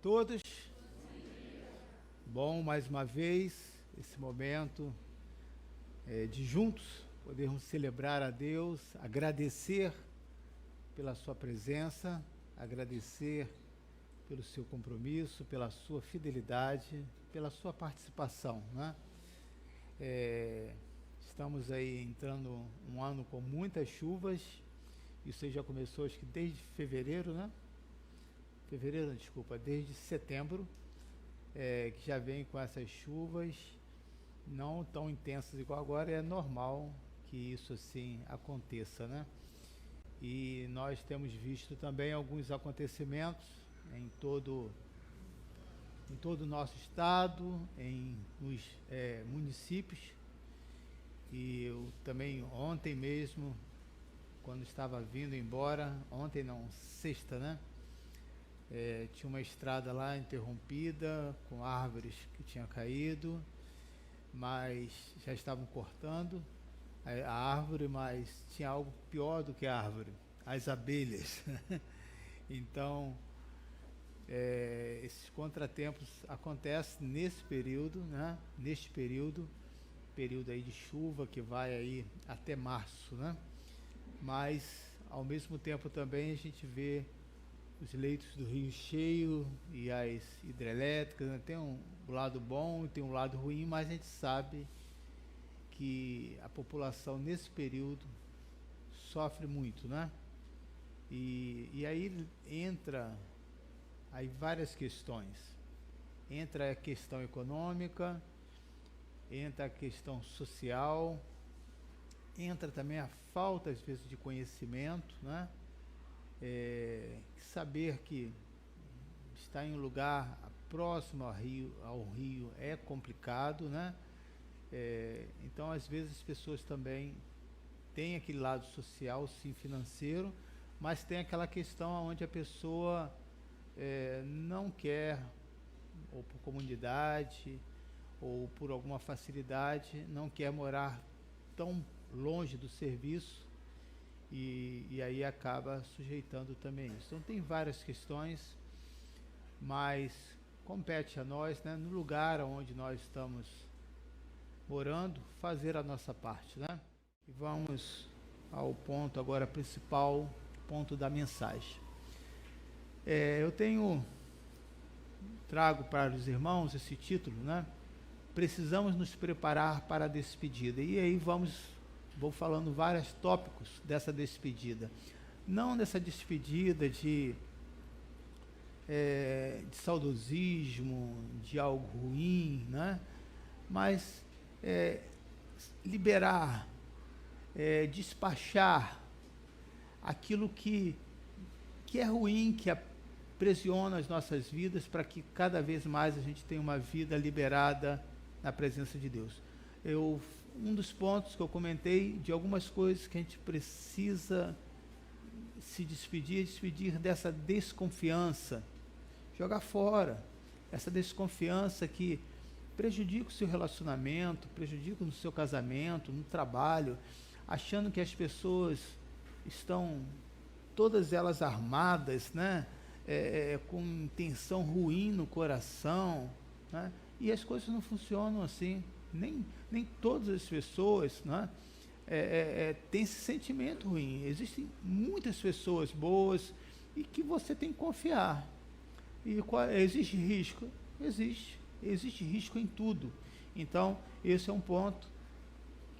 Todos. Bom, mais uma vez, esse momento de juntos podermos celebrar a Deus, agradecer pela sua presença, agradecer pelo seu compromisso, pela sua fidelidade, pela sua participação, né? Estamos aí entrando um ano com muitas chuvas. Isso aí já começou, acho que desde fevereiro, né? Desde setembro, que já vem com essas chuvas, não tão intensas igual agora. É normal que isso assim aconteça, né? E nós temos visto também alguns acontecimentos em todo o nosso estado, nos municípios. E eu também ontem mesmo, quando estava vindo embora, ontem não, sexta, né? Tinha uma estrada lá interrompida, com árvores que tinham caído, mas já estavam cortando a árvore, mas tinha algo pior do que a árvore, as abelhas. Então, esses contratempos acontecem nesse período, né? Neste período aí de chuva que vai aí até março, né? Mas, ao mesmo tempo também a gente vê os leitos do rio cheios e as hidrelétricas, né? Tem o lado bom e tem um lado ruim, mas a gente sabe que a população nesse período sofre muito, né? E aí entra aí várias questões. Entra a questão econômica, entra a questão social, entra também a falta, às vezes, de conhecimento, né? Saber que estar em um lugar próximo ao rio é complicado, né? Então, às vezes, as pessoas também têm aquele lado social, sim, financeiro, mas tem aquela questão onde a pessoa não quer, ou por comunidade, ou por alguma facilidade, não quer morar tão longe do serviço, e aí acaba sujeitando também isso. Então tem várias questões, mas compete a nós, né, no lugar onde nós estamos morando, fazer a nossa parte, né? E vamos ao ponto agora principal, ponto da mensagem. Eu trago para os irmãos esse título, né? Precisamos nos preparar para a despedida. E aí vou falando vários tópicos dessa despedida. Não dessa despedida de saudosismo, de algo ruim, né? Mas liberar, despachar aquilo que é ruim, que aprisiona as nossas vidas, para que cada vez mais a gente tenha uma vida liberada na presença de Deus. Um dos pontos que eu comentei, de algumas coisas que a gente precisa se despedir dessa desconfiança, jogar fora essa desconfiança que prejudica o seu relacionamento, prejudica no seu casamento, no trabalho, achando que as pessoas estão todas elas armadas, né? Com intenção ruim no coração, né? E as coisas não funcionam assim. Nem todas as pessoas, né, têm esse sentimento ruim. Existem muitas pessoas boas e que você tem que confiar. E existe risco? Existe risco em tudo. Então, esse é um ponto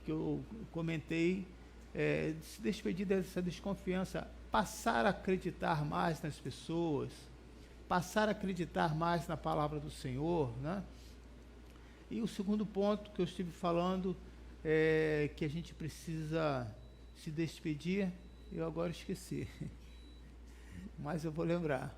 que eu comentei, de se despedir dessa desconfiança, passar a acreditar mais nas pessoas, passar a acreditar mais na palavra do Senhor, né? E o segundo ponto que eu estive falando é que a gente precisa se despedir. Eu agora esqueci, mas eu vou lembrar.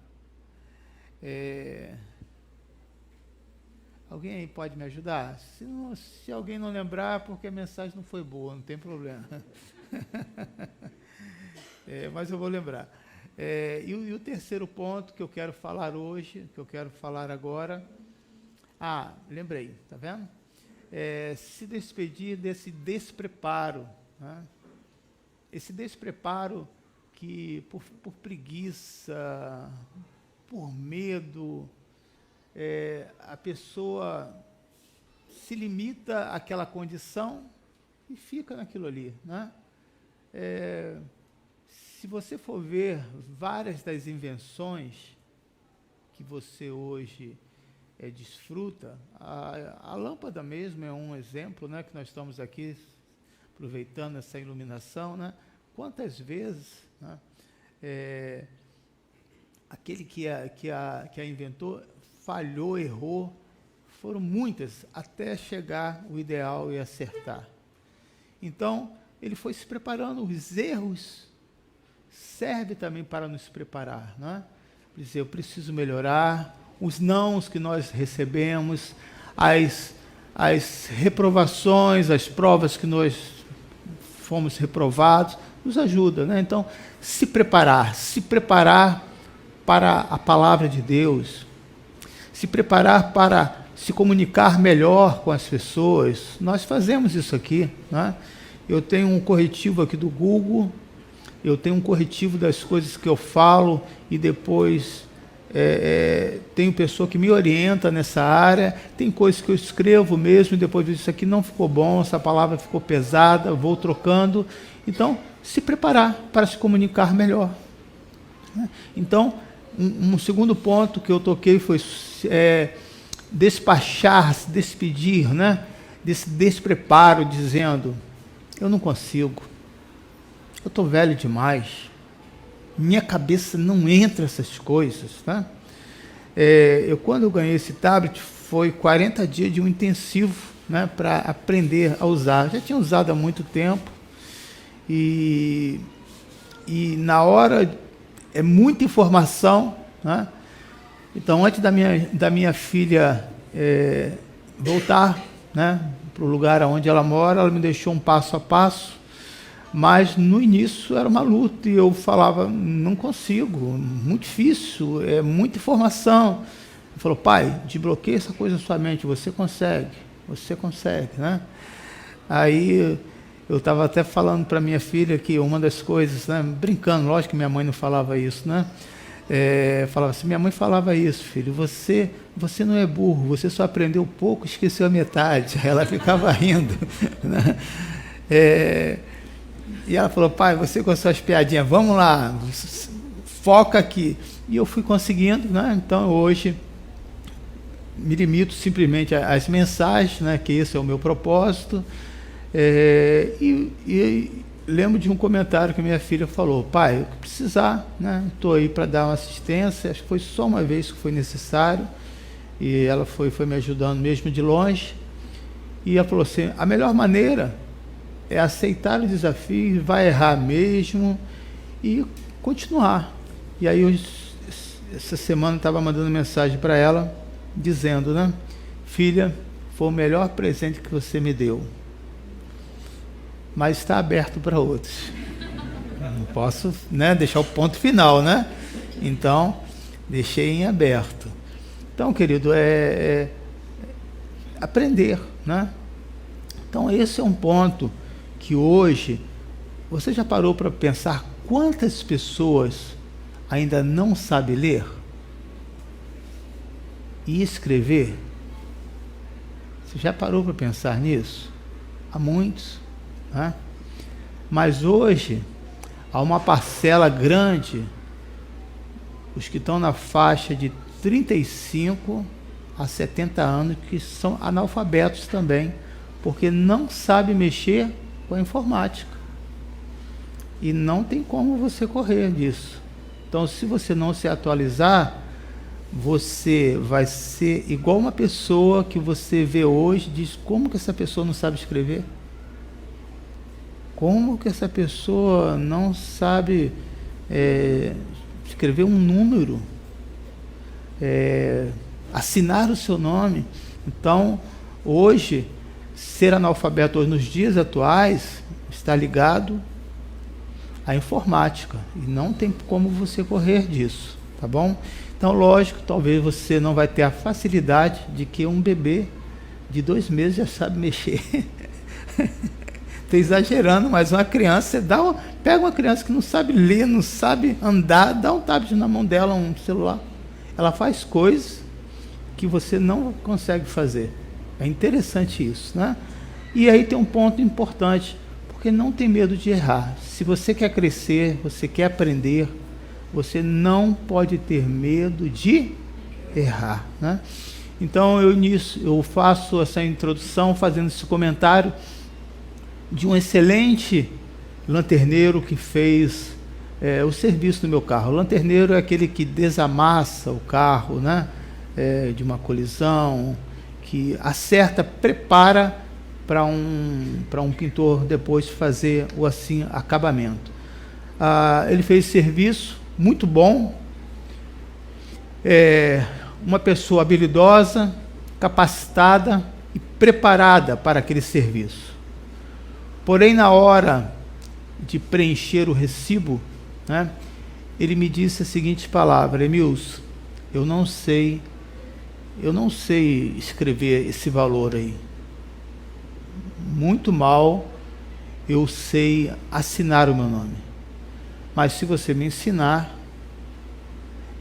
Alguém aí pode me ajudar? Se alguém não lembrar, porque a mensagem não foi boa, não tem problema. Mas eu vou lembrar. E o terceiro ponto que eu quero falar hoje, que eu quero falar agora... lembrei, tá vendo? Se despedir desse despreparo, né? Esse despreparo que por preguiça, por medo, a pessoa se limita àquela condição e fica naquilo ali, né? Se você for ver várias das invenções que você hoje desfruta, a lâmpada mesmo é um exemplo, né, que nós estamos aqui aproveitando essa iluminação, né? Quantas vezes, né, aquele que a inventou falhou, errou, foram muitas, até chegar o ideal e acertar. Então, ele foi se preparando. Os erros servem também para nos preparar, né? Dizer, eu preciso melhorar, os nãos que nós recebemos, as reprovações, as provas que nós fomos reprovados, nos ajuda, né? Então, se preparar para a palavra de Deus, se preparar para se comunicar melhor com as pessoas. Nós fazemos isso aqui, né? Eu tenho um corretivo aqui do Google, eu tenho um corretivo das coisas que eu falo e depois tenho pessoa que me orienta nessa área, tem coisas que eu escrevo mesmo e depois isso aqui não ficou bom, essa palavra ficou pesada, vou trocando. Então, se preparar para se comunicar melhor. Então, um segundo ponto que eu toquei foi despachar, se despedir, né, desse despreparo, dizendo, eu não consigo, eu estou velho demais, minha cabeça não entra essas coisas, tá? Quando eu ganhei esse tablet, foi 40 dias de um intensivo, né, para aprender a usar. Já tinha usado há muito tempo, e na hora é muita informação, né? Então, antes da minha filha voltar, né, para o lugar onde ela mora, ela me deixou um passo a passo, mas no início era uma luta e eu falava, não consigo, muito difícil, é muita informação. Ele falou, pai, desbloqueia essa coisa na sua mente, você consegue, né? Aí eu estava até falando para minha filha que uma das coisas, né, brincando, lógico que minha mãe não falava isso, né? Falava assim, minha mãe falava isso, filho, você não é burro, você só aprendeu pouco, esqueceu a metade. Ela ficava rindo, né? E ela falou, pai, você com as suas piadinhas, vamos lá, foca aqui. E eu fui conseguindo, né? Então hoje me limito simplesmente às mensagens, né, que esse é o meu propósito. E lembro de um comentário que minha filha falou, pai, o que precisar, né, estou aí para dar uma assistência. Acho que foi só uma vez que foi necessário, e ela foi me ajudando mesmo de longe, e ela falou assim, a melhor maneira é aceitar o desafio, vai errar mesmo, e continuar. E aí essa semana eu estava mandando mensagem para ela, dizendo, né, filha, foi o melhor presente que você me deu, mas está aberto para outros. Não posso, né, deixar o ponto final, né? Então, deixei em aberto. Então, querido, aprender, né? Então, esse é um ponto que hoje, você já parou para pensar quantas pessoas ainda não sabem ler e escrever? Você já parou para pensar nisso? Há muitos. Né? Mas hoje há uma parcela grande, os que estão na faixa de 35 a 70 anos, que são analfabetos também, porque não sabem mexer com a informática. E não tem como você correr disso. Então, se você não se atualizar, você vai ser igual uma pessoa que você vê hoje, diz, como que essa pessoa não sabe escrever? Como que essa pessoa não sabe escrever um número, assinar o seu nome? Então, hoje, ser analfabeto hoje, nos dias atuais, está ligado à informática. E não tem como você correr disso, tá bom? Então, lógico, talvez você não vai ter a facilidade de que um bebê de 2 meses já sabe mexer. Estou exagerando, mas uma criança, pega uma criança que não sabe ler, não sabe andar, dá um tablet na mão dela, um celular. Ela faz coisas que você não consegue fazer. É interessante isso, né? E aí tem um ponto importante, porque não tem medo de errar. Se você quer crescer, você quer aprender, você não pode ter medo de errar, né? Então eu faço essa introdução fazendo esse comentário de um excelente lanterneiro que fez o serviço do meu carro. O lanterneiro é aquele que desamassa o carro, né? De uma colisão, que acerta, prepara para um pintor depois fazer o assim acabamento. Ele fez serviço muito bom, uma pessoa habilidosa, capacitada e preparada para aquele serviço. Porém, na hora de preencher o recibo, né, ele me disse a seguinte palavra: Emilson, eu não sei escrever esse valor aí. Muito mal eu sei assinar o meu nome. Mas se você me ensinar,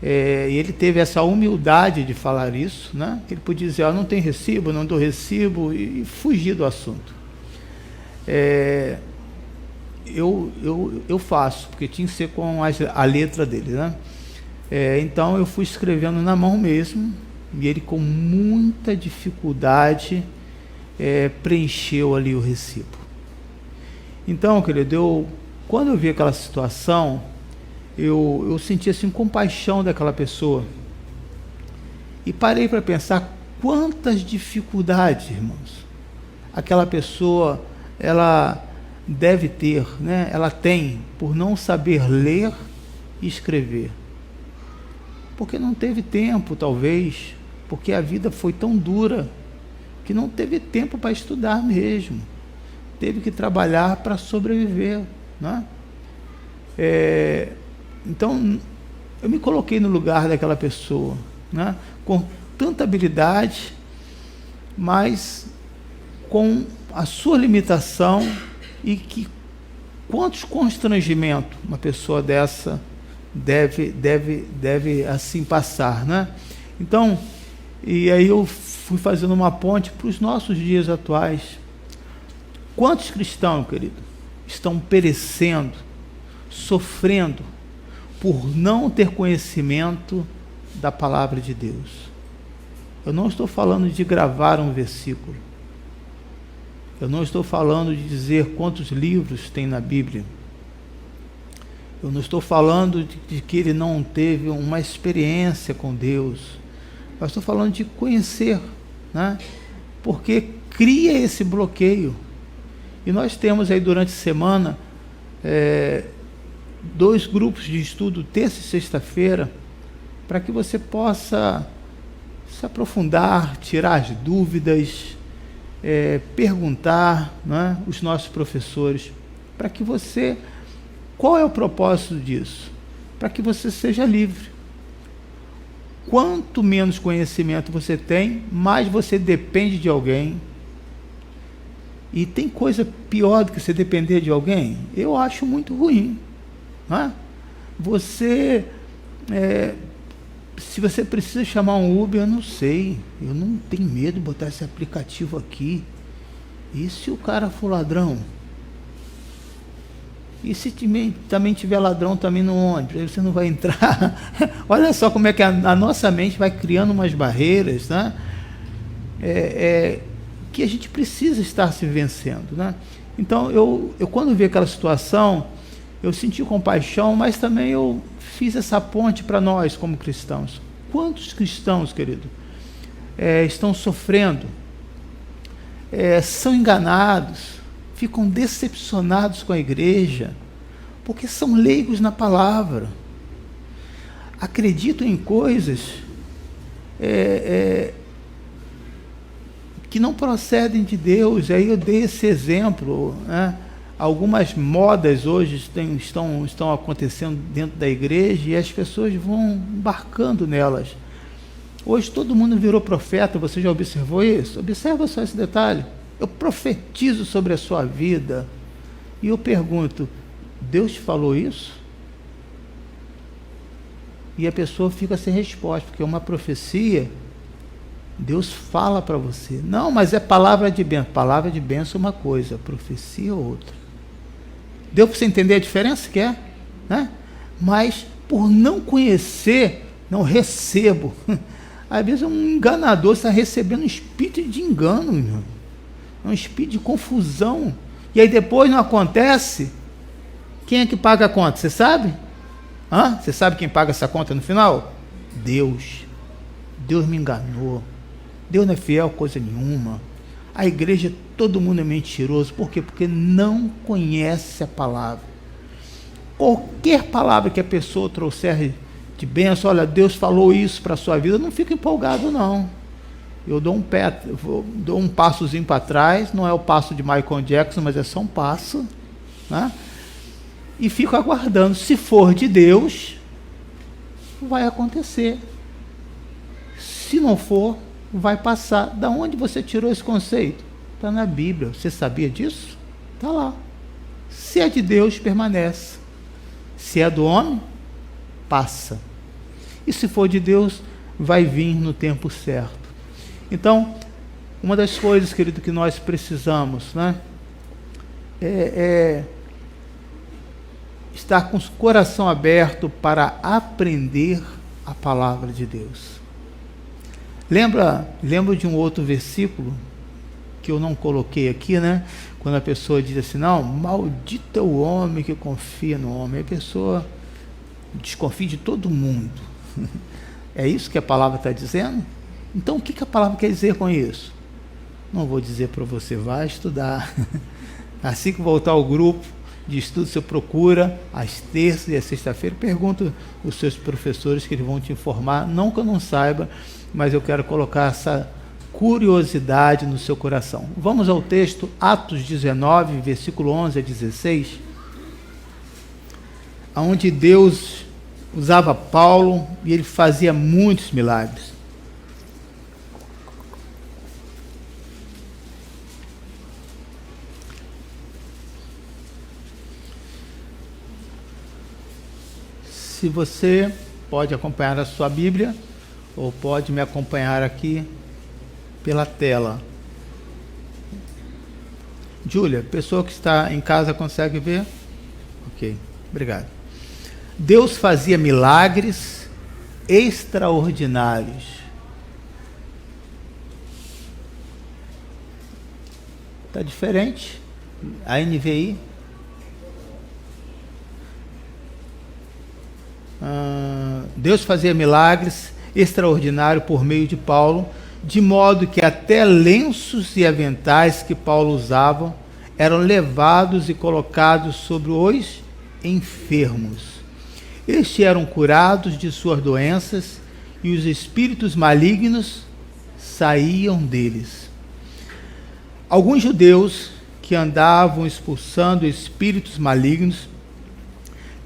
e ele teve essa humildade de falar isso, né? Que ele podia dizer, não tem recibo, não dou recibo, e fugir do assunto. Eu faço, porque tinha que ser com a letra dele, né? Então eu fui escrevendo na mão mesmo, e ele com muita dificuldade preencheu ali o recibo. Então, querido, quando eu vi aquela situação, eu senti assim compaixão daquela pessoa e parei para pensar quantas dificuldades, irmãos, aquela pessoa ela deve ter, né? Ela tem por não saber ler e escrever, porque não teve tempo, talvez, porque a vida foi tão dura que não teve tempo para estudar mesmo, teve que trabalhar para sobreviver, né? Então, eu me coloquei no lugar daquela pessoa, né? Com tanta habilidade, mas com a sua limitação, e que quantos constrangimentos uma pessoa dessa deve assim passar, né? Então, e aí eu fui fazendo uma ponte para os nossos dias atuais. Quantos cristãos, querido, estão perecendo, sofrendo, por não ter conhecimento da palavra de Deus? Eu não estou falando de gravar um versículo. Eu não estou falando de dizer quantos livros tem na Bíblia. Eu não estou falando de que ele não teve uma experiência com Deus. Eu estou falando de conhecer, né? Porque cria esse bloqueio. E nós temos aí durante a semana 2 grupos de estudo, terça e sexta-feira, para que você possa se aprofundar, tirar as dúvidas, perguntar, né, os nossos professores, para que você... Qual é o propósito disso? Para que você seja livre. Quanto menos conhecimento você tem, mais você depende de alguém. E tem coisa pior do que você depender de alguém? Eu acho muito ruim. Né? Você... se você precisa chamar um Uber, eu não sei. Eu não tenho medo de botar esse aplicativo aqui. E se o cara for ladrão? E se também tiver ladrão também no ônibus? Aí você não vai entrar. Olha só como é que a nossa mente vai criando umas barreiras, né? Que a gente precisa estar se vencendo, né? Então, eu quando vi aquela situação, eu senti compaixão, mas também eu fiz essa ponte para nós como cristãos. Quantos cristãos, querido, estão sofrendo, são enganados, ficam decepcionados com a igreja, porque são leigos na palavra, acreditam em coisas que não procedem de Deus. Aí eu dei esse exemplo, né? Algumas modas hoje estão acontecendo dentro da igreja e as pessoas vão embarcando nelas. Hoje todo mundo virou profeta, você já observou isso? Observa só esse detalhe. Eu profetizo sobre a sua vida e eu pergunto, Deus te falou isso? E a pessoa fica sem resposta, porque uma profecia Deus fala para você. Não, mas é palavra de bênção. Palavra de bênção é uma coisa, profecia é outra. Deu para você entender a diferença que é? Né? Mas, por não conhecer, não recebo. Às vezes um enganador está recebendo um espírito de engano, irmão. Um espírito de confusão. E aí depois não acontece. Quem é que paga a conta? Você sabe? Você sabe quem paga essa conta no final? Deus. Deus me enganou. Deus não é fiel a coisa nenhuma. A igreja, todo mundo é mentiroso. Por quê? Porque não conhece a palavra. Qualquer palavra que a pessoa trouxer de bênção, olha, Deus falou isso para a sua vida, eu não fico empolgado, não. Eu dou um passozinho para trás, não é o passo de Michael Jackson, mas é só um passo, né? E fico aguardando. Se for de Deus, vai acontecer. Se não for, vai passar. Da onde você tirou esse conceito? Está na Bíblia. Você sabia disso? Está lá. Se é de Deus, permanece. Se é do homem, passa. E se for de Deus, vai vir no tempo certo. Então, uma das coisas, querido, que nós precisamos, né, é estar com o coração aberto para aprender a palavra de Deus. Lembro de um outro versículo que eu não coloquei aqui, né? Quando a pessoa diz assim, não, maldito é o homem que confia no homem. A pessoa desconfia de todo mundo. É isso que a palavra está dizendo? Então, o que a palavra quer dizer com isso? Não vou dizer para você, vai estudar. Assim que voltar ao grupo de estudo, você procura às terças e às sexta-feira, pergunta os seus professores que eles vão te informar, não que eu não saiba, mas eu quero colocar essa curiosidade no seu coração. Vamos ao texto, Atos 19, versículo 11 a 16, onde Deus usava Paulo e ele fazia muitos milagres. Se você pode acompanhar a sua Bíblia, ou pode me acompanhar aqui pela tela. Júlia, pessoa que está em casa consegue ver? Ok, obrigado. Deus fazia milagres extraordinários. Está diferente? A NVI. Deus fazia milagres extraordinários por meio de Paulo, de modo que até lenços e aventais que Paulo usava eram levados e colocados sobre os enfermos. Estes eram curados de suas doenças e os espíritos malignos saíam deles. Alguns judeus que andavam expulsando espíritos malignos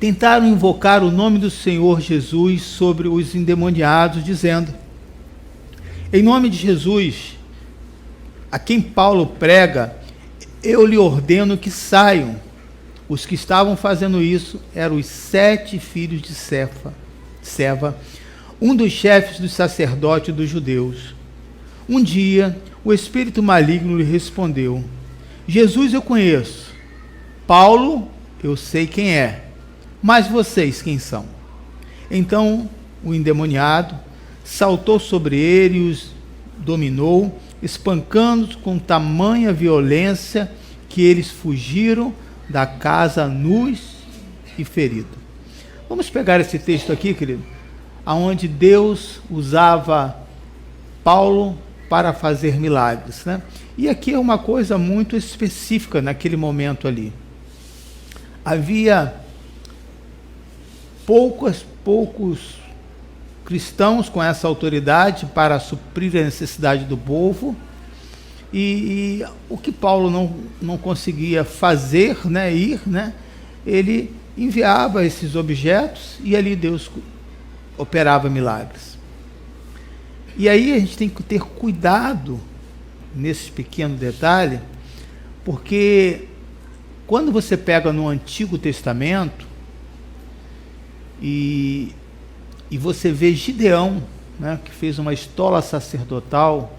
tentaram invocar o nome do Senhor Jesus sobre os endemoniados, dizendo: em nome de Jesus, a quem Paulo prega, eu lhe ordeno que saiam. Os que estavam fazendo isso eram os 7 filhos de Seva, um dos chefes dos sacerdotes dos judeus. Um dia, o espírito maligno lhe respondeu: Jesus eu conheço, Paulo eu sei quem é, mas vocês quem são? Então o endemoniado saltou sobre ele e os dominou, espancando-os com tamanha violência que eles fugiram da casa nus e feridos. Vamos pegar esse texto aqui, querido, aonde Deus usava Paulo para fazer milagres, né? E aqui é uma coisa muito específica naquele momento ali. Havia poucos cristãos com essa autoridade para suprir a necessidade do povo, e o que Paulo não conseguia fazer, né, ele enviava esses objetos e ali Deus operava milagres. E aí a gente tem que ter cuidado nesse pequeno detalhe, porque quando você pega no Antigo Testamento e você vê Gideão, né, que fez uma estola sacerdotal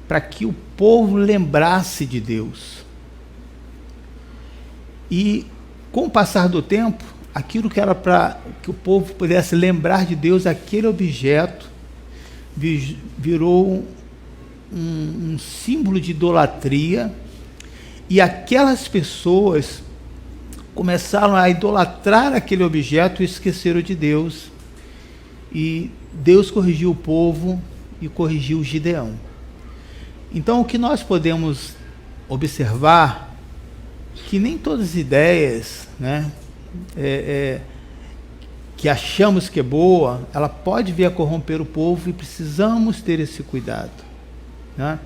para que o povo lembrasse de Deus. E com o passar do tempo, aquilo que era para que o povo pudesse lembrar de Deus, aquele objeto virou um símbolo de idolatria, e aquelas pessoas começaram a idolatrar aquele objeto e esqueceram de Deus. E Deus corrigiu o povo e corrigiu Gideão. Então, o que nós podemos observar, que nem todas as ideias, né, que achamos que é boa, ela pode vir a corromper o povo, e precisamos ter esse cuidado, né?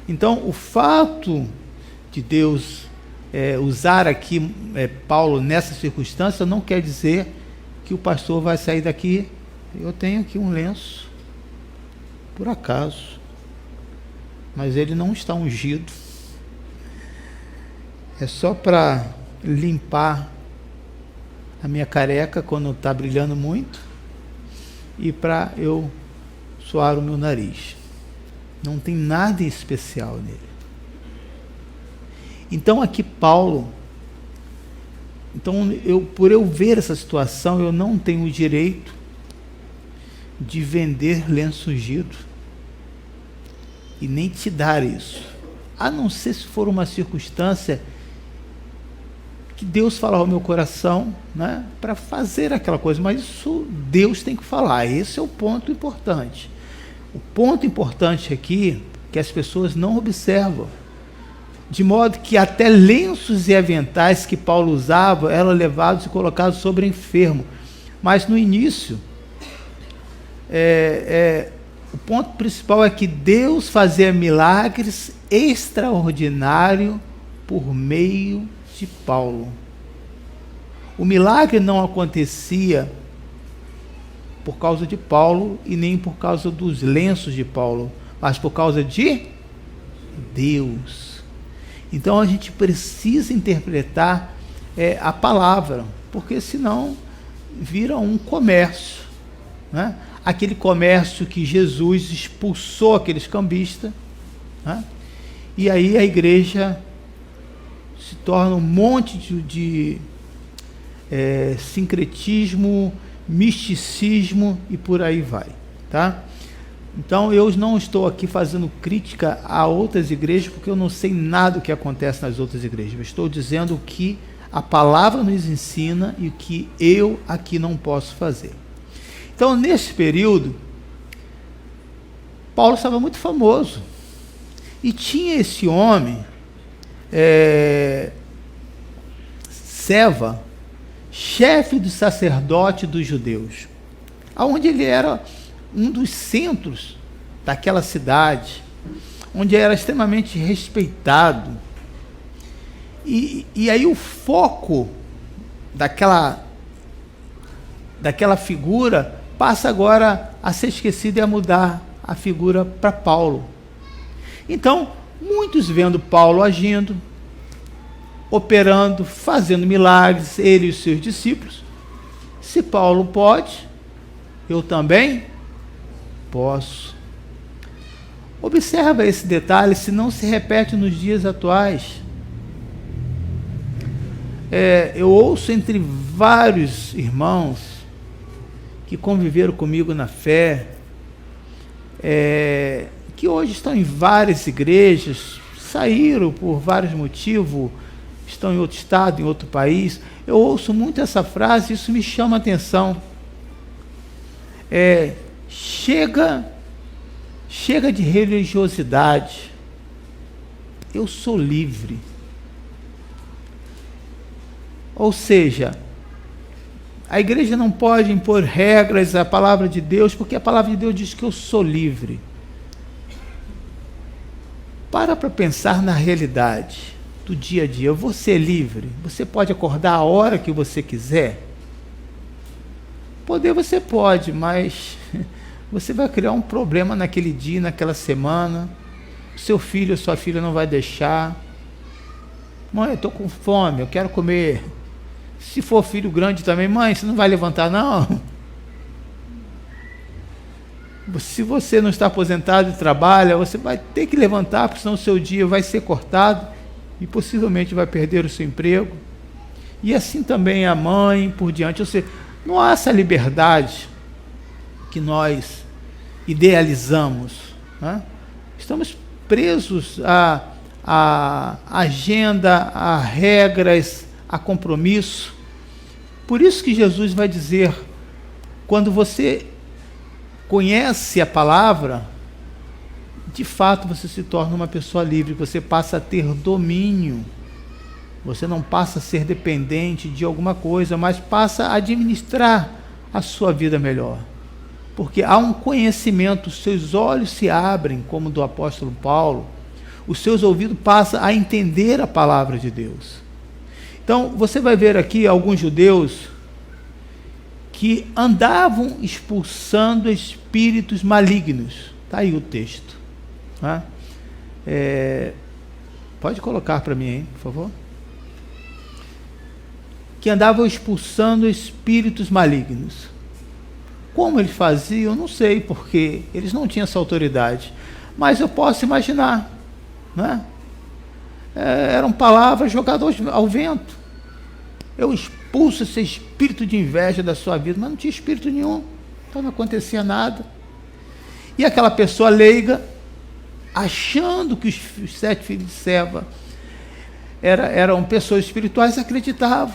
Então, o fato de Deus usar aqui Paulo nessa circunstância não quer dizer que o pastor vai sair daqui. Eu tenho aqui um lenço, por acaso, mas ele não está ungido. É só para limpar a minha careca quando está brilhando muito, e para eu suar o meu nariz. Não tem nada especial nele. Então aqui Paulo, por eu ver essa situação, eu não tenho o direito de vender lenço ungido e nem te dar isso, a não ser se for uma circunstância que Deus falar ao meu coração, né, para fazer aquela coisa, mas isso Deus tem que falar. Esse é o ponto importante. O ponto importante aqui é que as pessoas não observam, de modo que até lenços e aventais que Paulo usava eram levados e colocados sobre enfermo. Mas no início, o ponto principal é que Deus fazia milagres extraordinários por meio de Paulo. O milagre não acontecia por causa de Paulo e nem por causa dos lenços de Paulo, mas por causa de Deus. Então a gente precisa interpretar a palavra, porque senão vira um comércio, né? Aquele comércio que Jesus expulsou aqueles cambistas, né? E aí a igreja se torna um monte de sincretismo, misticismo e por aí vai, tá? Então eu não estou aqui fazendo crítica a outras igrejas, porque eu não sei nada do que acontece nas outras igrejas. Eu estou dizendo o que a palavra nos ensina e o que eu aqui não posso fazer. Então, nesse período, Paulo estava muito famoso. E tinha esse homem, Seva, chefe do sacerdote dos judeus, onde ele era um dos centros daquela cidade, onde era extremamente respeitado. E aí o foco daquela figura passa agora a ser esquecido e a mudar a figura para Paulo. Então, muitos vendo Paulo agindo, operando, fazendo milagres, ele e os seus discípulos, se Paulo pode, eu também posso. Observa esse detalhe, se não se repete nos dias atuais. Eu ouço entre vários irmãos que conviveram comigo na fé, que hoje estão em várias igrejas, saíram por vários motivos, estão em outro estado, em outro país. Eu ouço muito essa frase, isso me chama a atenção. Chega de religiosidade, eu sou livre. Ou seja, a igreja não pode impor regras à palavra de Deus, porque a palavra de Deus diz que eu sou livre. Para pensar na realidade do dia a dia. Você é livre? Você pode acordar a hora que você quiser? Poder você pode, mas você vai criar um problema naquele dia, naquela semana. Seu filho ou sua filha não vai deixar. Mãe, eu estou com fome, eu quero comer. Se for filho grande também, mãe, você não vai levantar não? Se você não está aposentado e trabalha, você vai ter que levantar, porque senão o seu dia vai ser cortado e possivelmente vai perder o seu emprego. E assim também a mãe, por diante. Ou seja, não há essa liberdade que nós idealizamos, né? Estamos presos a agenda, a regras, a compromisso. Por isso que Jesus vai dizer, quando você conhece a palavra, de fato você se torna uma pessoa livre, você passa a ter domínio, você não passa a ser dependente de alguma coisa, mas passa a administrar a sua vida melhor. Porque há um conhecimento, os seus olhos se abrem, como do apóstolo Paulo, os seus ouvidos passam a entender a palavra de Deus. Então, você vai ver aqui alguns judeus que andavam expulsando espíritos malignos. Está aí o texto. Tá? Pode colocar para mim, hein, por favor. Que andavam expulsando espíritos malignos. Como eles faziam, eu não sei, porque eles não tinham essa autoridade. Mas eu posso imaginar, né? Eram palavras jogadas ao vento. Eu expulso esse espírito de inveja da sua vida, mas não tinha espírito nenhum, então não acontecia nada. E aquela pessoa leiga, achando que os 7 filhos de Seva eram pessoas espirituais, acreditava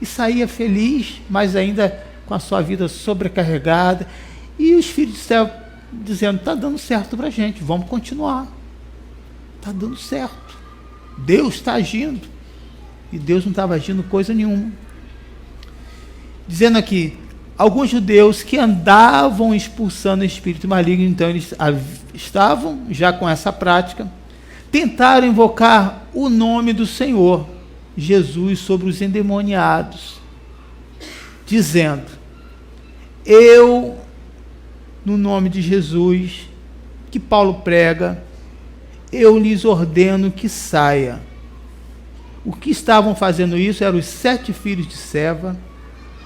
e saía feliz, mas ainda com a sua vida sobrecarregada. E os filhos de Seva dizendo: está dando certo para a gente, vamos continuar, está dando certo, Deus está agindo. E Deus não estava agindo coisa nenhuma. Dizendo aqui, alguns judeus que andavam expulsando espírito maligno, então eles estavam já com essa prática, tentaram invocar o nome do Senhor Jesus sobre os endemoniados, dizendo: eu, no nome de Jesus, que Paulo prega, eu lhes ordeno que saia. O que estavam fazendo isso eram os 7 filhos de Seva,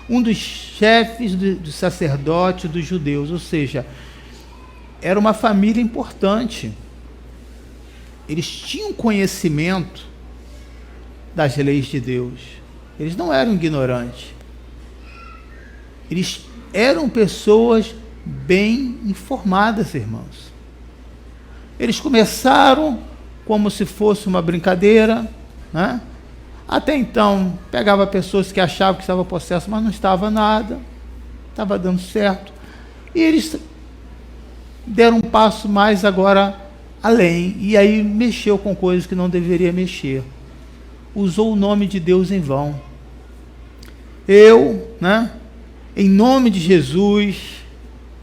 um dos chefes dos sacerdotes dos judeus, ou seja, era uma família importante. Eles tinham conhecimento das leis de Deus. Eles não eram ignorantes. Eles eram pessoas bem informadas, irmãos. Eles começaram como se fosse uma brincadeira, né? Até então, pegava pessoas que achavam que estava possesso, mas não estava nada, estava dando certo. E eles deram um passo mais agora além, e aí mexeu com coisas que não deveria mexer. Usou o nome de Deus em vão. Eu, né, em nome de Jesus,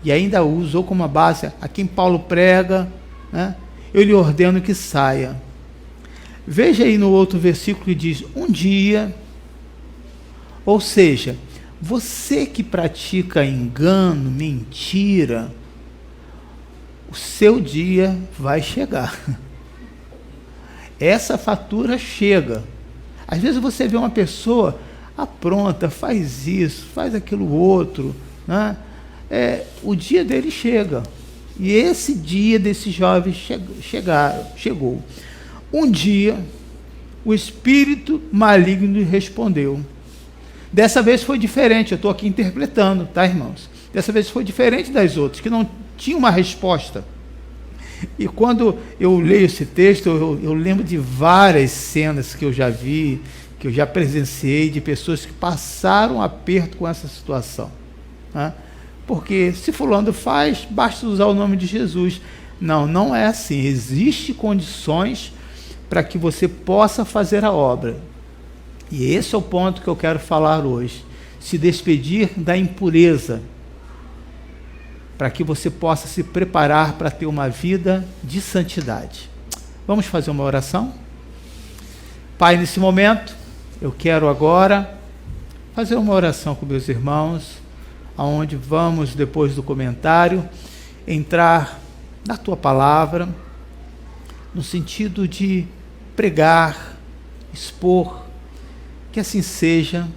e ainda usou como a base a quem Paulo prega, né, eu lhe ordeno que saia. Veja aí no outro versículo que diz: um dia, ou seja, você que pratica engano, mentira, o seu dia vai chegar. Essa fatura chega. Às vezes você vê uma pessoa apronta, faz isso, faz aquilo outro, né? O dia dele chega. E esse dia desse jovem chegou. Um dia, o espírito maligno respondeu. Dessa vez foi diferente, eu estou aqui interpretando, tá, irmãos? Dessa vez foi diferente das outras, que não tinha uma resposta. E quando eu leio esse texto, eu lembro de várias cenas que eu já vi, que eu já presenciei, de pessoas que passaram aperto com essa situação, né? Porque se fulano faz, basta usar o nome de Jesus. Não é assim. Existem condições para que você possa fazer a obra. E esse é o ponto que eu quero falar hoje. Se despedir da impureza, para que você possa se preparar para ter uma vida de santidade. Vamos fazer uma oração? Pai, nesse momento, eu quero agora fazer uma oração com meus irmãos, aonde vamos, depois do comentário, entrar na Tua Palavra, no sentido de pregar, expor, que assim seja,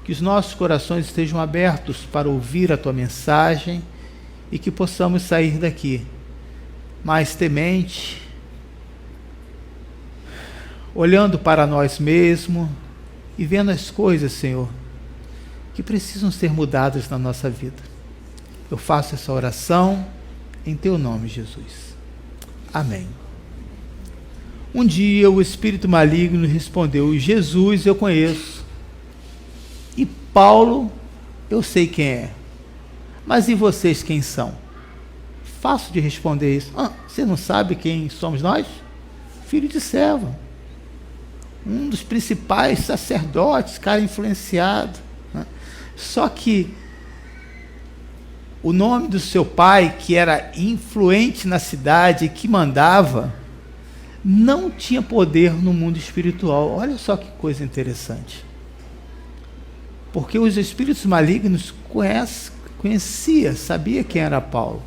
que os nossos corações estejam abertos para ouvir a Tua mensagem e que possamos sair daqui mais temente, olhando para nós mesmos e vendo as coisas, Senhor, que precisam ser mudadas na nossa vida. Eu faço essa oração em Teu nome, Jesus. Amém. Um dia o espírito maligno respondeu: Jesus eu conheço, e Paulo eu sei quem é, mas e vocês quem são? Fácil de responder isso. Você não sabe quem somos nós? Filho de servo, um dos principais sacerdotes, cara influenciado, né? Só que o nome do seu pai, que era influente na cidade, que mandava, não tinha poder no mundo espiritual. Olha só que coisa interessante. Porque os espíritos malignos conhecia, sabia quem era Paulo.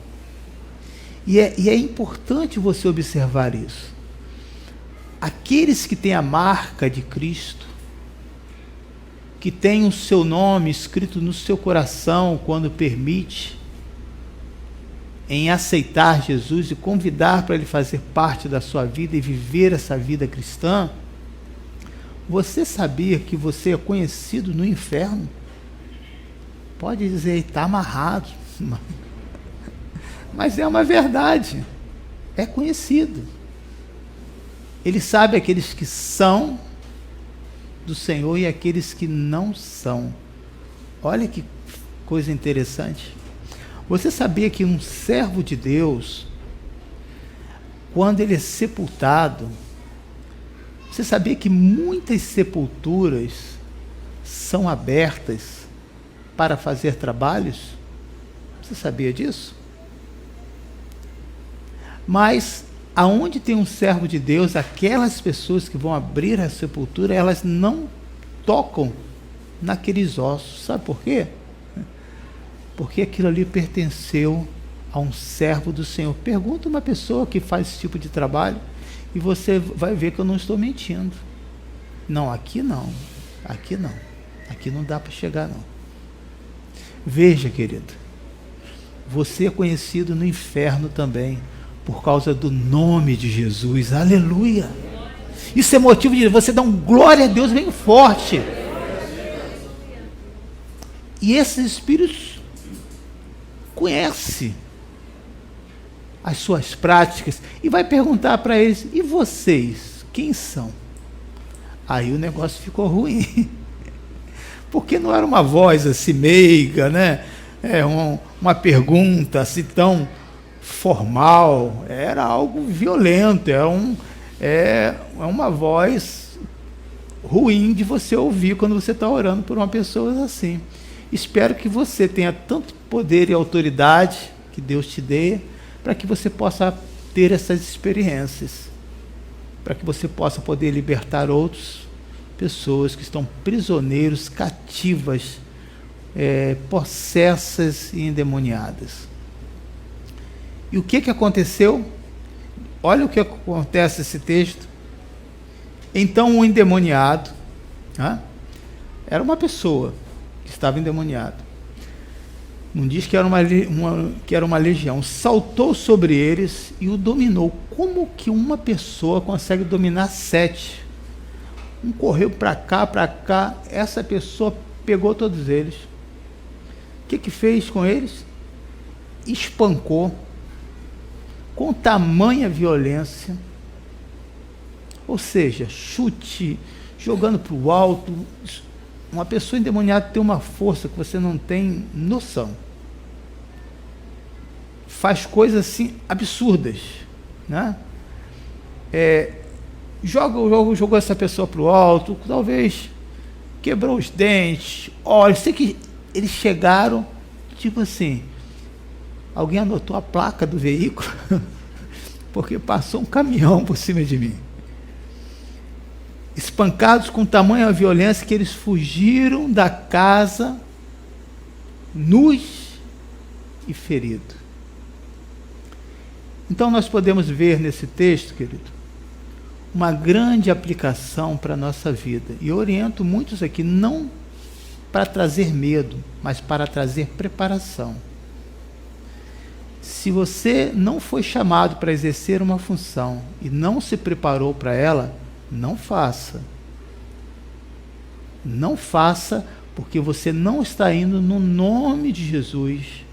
E é importante você observar isso. Aqueles que têm a marca de Cristo, que têm o seu nome escrito no seu coração quando permite, em aceitar Jesus e convidar para Ele fazer parte da sua vida e viver essa vida cristã, você sabia que você é conhecido no inferno? Pode dizer, está amarrado, mas é uma verdade, é conhecido. Ele sabe aqueles que são do Senhor e aqueles que não são. Olha que coisa interessante. Você sabia que um servo de Deus, quando ele é sepultado, você sabia que muitas sepulturas são abertas para fazer trabalhos? Você sabia disso? Mas aonde tem um servo de Deus, aquelas pessoas que vão abrir a sepultura, elas não tocam naqueles ossos. Sabe por quê? Porque aquilo ali pertenceu a um servo do Senhor. Pergunta uma pessoa que faz esse tipo de trabalho e você vai ver que eu não estou mentindo. Não, aqui não. Aqui não. Aqui não dá para chegar, não. Veja, querido, você é conhecido no inferno também, por causa do nome de Jesus. Aleluia! Isso é motivo de você dar um glória a Deus bem forte. E esses espíritos conhecem as suas práticas e vai perguntar para eles: e vocês, quem são? Aí o negócio ficou ruim. Porque não era uma voz assim meiga, né? Uma pergunta assim tão formal, era algo violento, é uma voz ruim de você ouvir quando você está orando por uma pessoa assim. Espero que você tenha tanto poder e autoridade que Deus te dê, para que você possa ter essas experiências, para que você possa poder libertar outras pessoas que estão prisioneiros, cativas, possessas e endemoniadas. E o que aconteceu? Olha o que acontece nesse texto. Então o endemoniado, era uma pessoa que estava endemoniada. Não diz que era uma legião. Saltou sobre eles e o dominou. Como que uma pessoa consegue dominar 7? Um correu para cá. Essa pessoa pegou todos eles. O que fez com eles? Espancou com tamanha violência, ou seja, chute, jogando para o alto. Uma pessoa endemoniada tem uma força que você não tem noção. Faz coisas assim absurdas, né? Jogou essa pessoa para o alto, talvez quebrou os dentes. Olha, eu sei que eles chegaram, tipo assim, alguém anotou a placa do veículo, porque passou um caminhão por cima de mim. Espancados com tamanha violência que eles fugiram da casa, nus e feridos. Então nós podemos ver nesse texto, querido, uma grande aplicação para a nossa vida. E eu oriento muitos aqui, não para trazer medo, mas para trazer preparação. Se você não foi chamado para exercer uma função e não se preparou para ela, não faça. Não faça, porque você não está indo no nome de Jesus.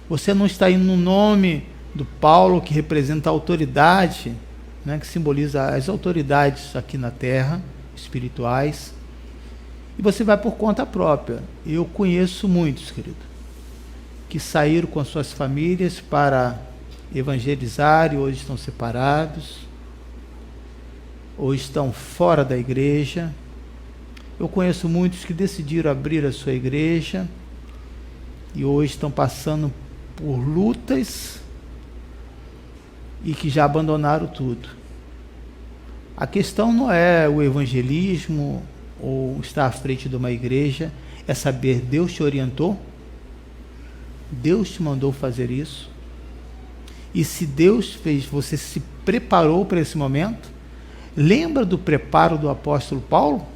Você não está indo no nome do Paulo, que representa a autoridade, né, que simboliza as autoridades aqui na terra, espirituais. E você vai por conta própria. Eu conheço muitos, querido, que saíram com as suas famílias para evangelizar e hoje estão separados, ou estão fora da igreja. Eu conheço muitos que decidiram abrir a sua igreja e hoje estão passando por lutas e que já abandonaram tudo. A questão não é o evangelismo ou estar à frente de uma igreja, é saber, Deus te orientou? Deus te mandou fazer isso? E se Deus fez, você se preparou para esse momento? Lembra do preparo do apóstolo Paulo?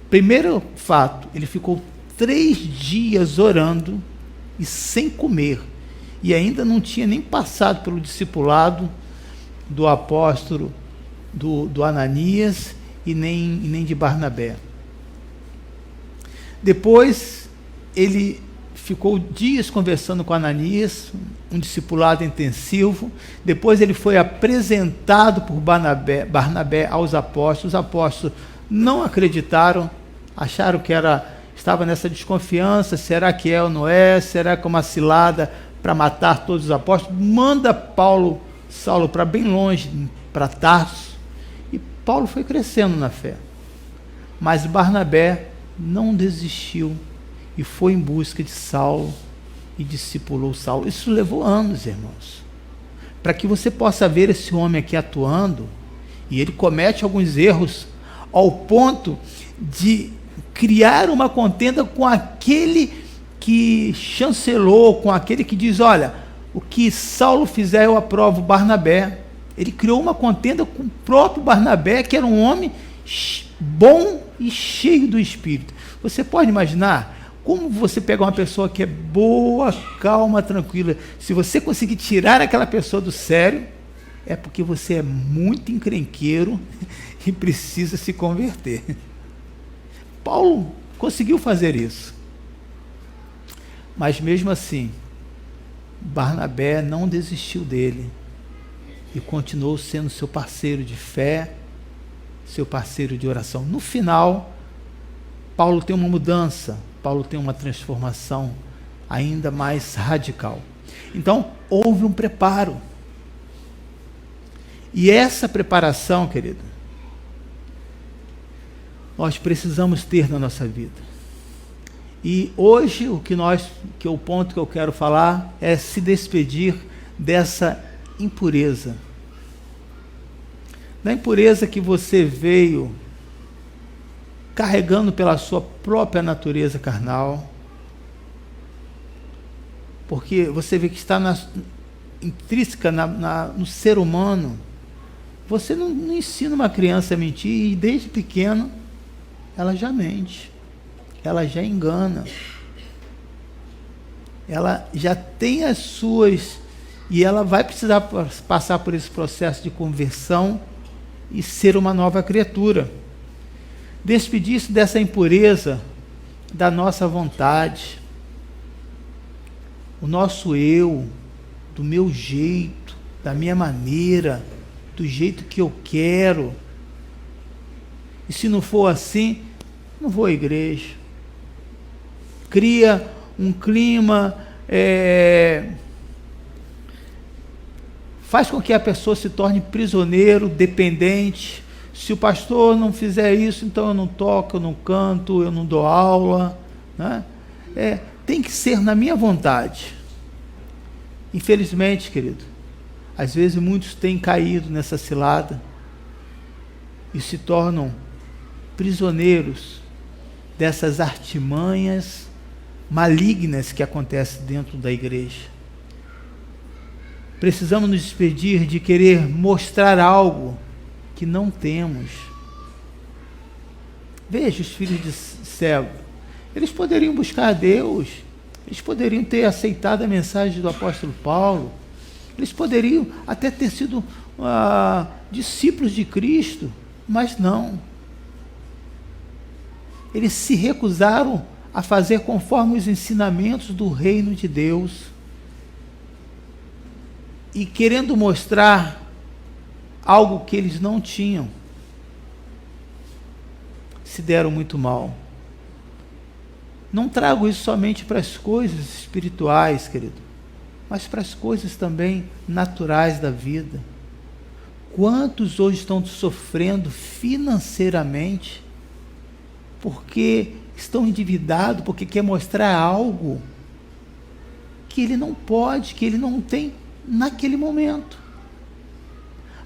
Primeiro fato, ele ficou 3 dias orando e sem comer, e ainda não tinha nem passado pelo discipulado do apóstolo do Ananias e nem de Barnabé. Depois ele ficou dias conversando com Ananias, um discipulado intensivo. Depois ele foi apresentado por Barnabé aos apóstolos. Os apóstolos não acreditaram, acharam que estava nessa desconfiança, será que é ou não é, será que é uma cilada para matar todos os apóstolos? Manda Saulo para bem longe, para Tarso, e Paulo foi crescendo na fé. Mas Barnabé não desistiu e foi em busca de Saulo e discipulou Saulo. Isso levou anos, irmãos, para que você possa ver esse homem aqui atuando, e ele comete alguns erros ao ponto de criar uma contenda com aquele que chancelou, com aquele que diz, olha, o que Saulo fizer eu aprovo, Barnabé. Ele criou uma contenda com o próprio Barnabé, que era um homem bom e cheio do Espírito. Você pode imaginar como você pegar uma pessoa que é boa, calma, tranquila, se você conseguir tirar aquela pessoa do sério, é porque você é muito encrenqueiro e precisa se converter. Paulo conseguiu fazer isso. Mas mesmo assim, Barnabé não desistiu dele e continuou sendo seu parceiro de fé, seu parceiro de oração. No final, Paulo tem uma mudança, Paulo tem uma transformação ainda mais radical. Então, houve um preparo. E essa preparação, querido, nós precisamos ter na nossa vida. E hoje o ponto que eu quero falar é se despedir dessa impureza. Da impureza que você veio carregando pela sua própria natureza carnal. Porque você vê que está intrínseca no ser humano. Você não ensina uma criança a mentir, e desde pequeno ela já mente, ela já engana, ela já tem as suas, e ela vai precisar passar por esse processo de conversão e ser uma nova criatura. Despedir-se dessa impureza da nossa vontade, o nosso eu, do meu jeito, da minha maneira, do jeito que eu quero. E se não for assim, não vou à igreja. Cria um clima, faz com que a pessoa se torne prisioneiro, dependente. Se o pastor não fizer isso, então eu não toco, eu não canto, eu não dou aula, né? Tem que ser na minha vontade. Infelizmente, querido, às vezes muitos têm caído nessa cilada e se tornam prisioneiros dessas artimanhas malignas que acontecem dentro da igreja. Precisamos nos despedir de querer mostrar algo que não temos. Veja os filhos de cego, eles poderiam buscar a Deus Eles poderiam ter aceitado a mensagem do apóstolo Paulo. Eles poderiam até ter sido discípulos de Cristo, mas não. Eles se recusaram a fazer conforme os ensinamentos do reino de Deus. E querendo mostrar algo que eles não tinham, se deram muito mal. Não trago isso somente para as coisas espirituais, querido, mas para as coisas também naturais da vida. Quantos hoje estão sofrendo financeiramente porque estão endividados, porque quer mostrar algo que ele não pode, que ele não tem naquele momento.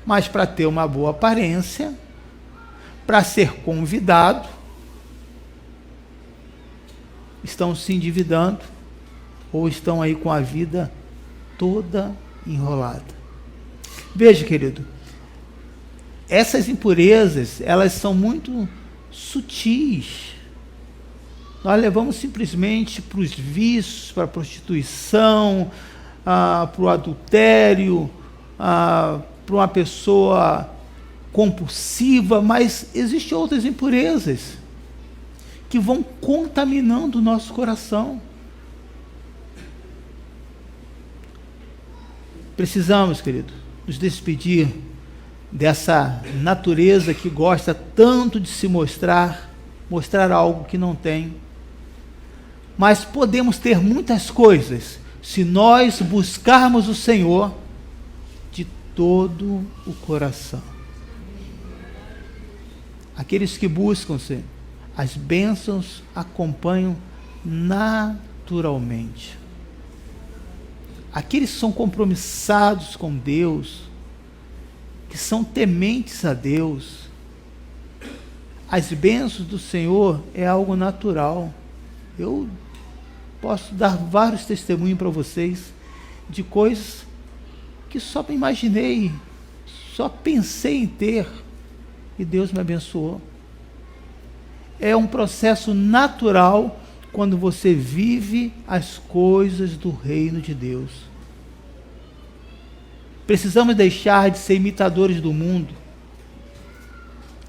Mas para ter uma boa aparência, para ser convidado, estão se endividando ou estão aí com a vida toda enrolada. Veja, querido, essas impurezas, elas são muito sutis. Nós levamos simplesmente para os vícios, para a prostituição, para o adultério, para uma pessoa compulsiva, mas existem outras impurezas que vão contaminando o nosso coração. Precisamos, querido, nos despedir dessa natureza que gosta tanto de se mostrar algo que não tem. Mas podemos ter muitas coisas se nós buscarmos o Senhor de todo o coração. Aqueles que buscam, Senhor, as bênçãos acompanham naturalmente. Aqueles que são compromissados com Deus, que são tementes a Deus, as bênçãos do Senhor é algo natural. Eu posso dar vários testemunhos para vocês de coisas que só me imaginei, só pensei em ter, e Deus me abençoou. É um processo natural quando você vive as coisas do reino de Deus. Precisamos deixar de ser imitadores do mundo,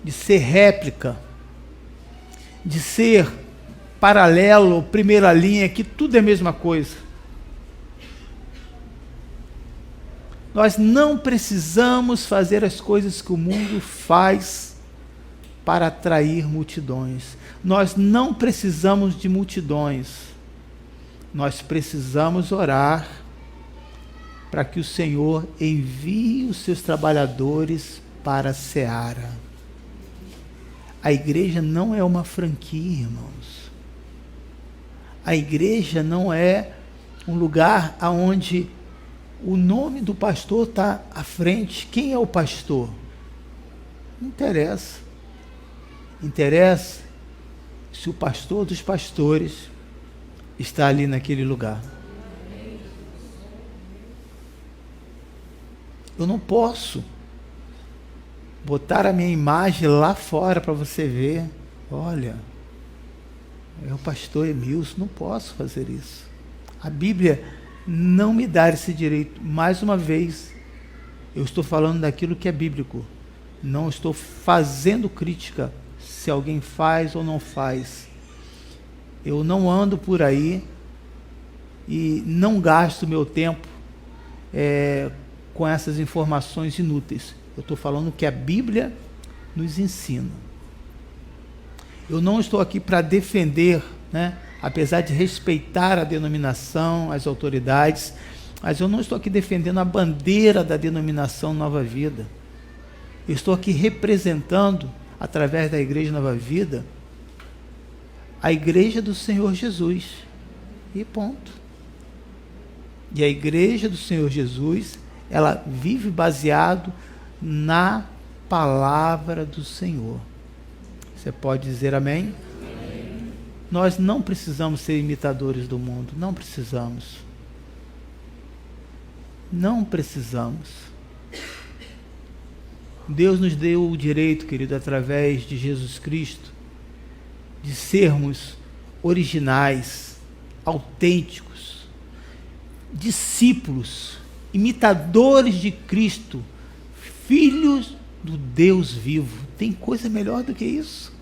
de ser réplica, de ser paralelo, primeira linha, que tudo é a mesma coisa. Nós não precisamos fazer as coisas que o mundo faz para atrair multidões. Nós não precisamos de multidões. Nós precisamos orar para que o Senhor envie os seus trabalhadores para a seara. A igreja não é uma franquia, irmãos. A igreja não é um lugar onde o nome do pastor está à frente. Quem é o pastor? Não interessa. Interessa se o pastor dos pastores está ali naquele lugar. Eu não posso botar a minha imagem lá fora para você ver. Olha, é o pastor Emilson. Não posso fazer isso. A Bíblia não me dá esse direito. Mais uma vez, eu estou falando daquilo que é bíblico. Não estou fazendo crítica se alguém faz ou não faz. Eu não ando por aí e não gasto meu tempo com essas informações inúteis. Eu estou falando o que a Bíblia nos ensina. Eu não estou aqui para defender, apesar de respeitar a denominação, as autoridades, mas eu não estou aqui defendendo a bandeira da denominação Nova Vida. Eu estou aqui representando, através da Igreja Nova Vida, a Igreja do Senhor Jesus. E ponto. E a Igreja do Senhor Jesus, ela vive baseado na palavra do Senhor. Você pode dizer amém? Amém. Nós não precisamos ser imitadores do mundo. Não precisamos. Não precisamos. Deus nos deu o direito, querido, através de Jesus Cristo, de sermos originais, autênticos, discípulos, imitadores de Cristo, filhos do Deus vivo. Tem coisa melhor do que isso?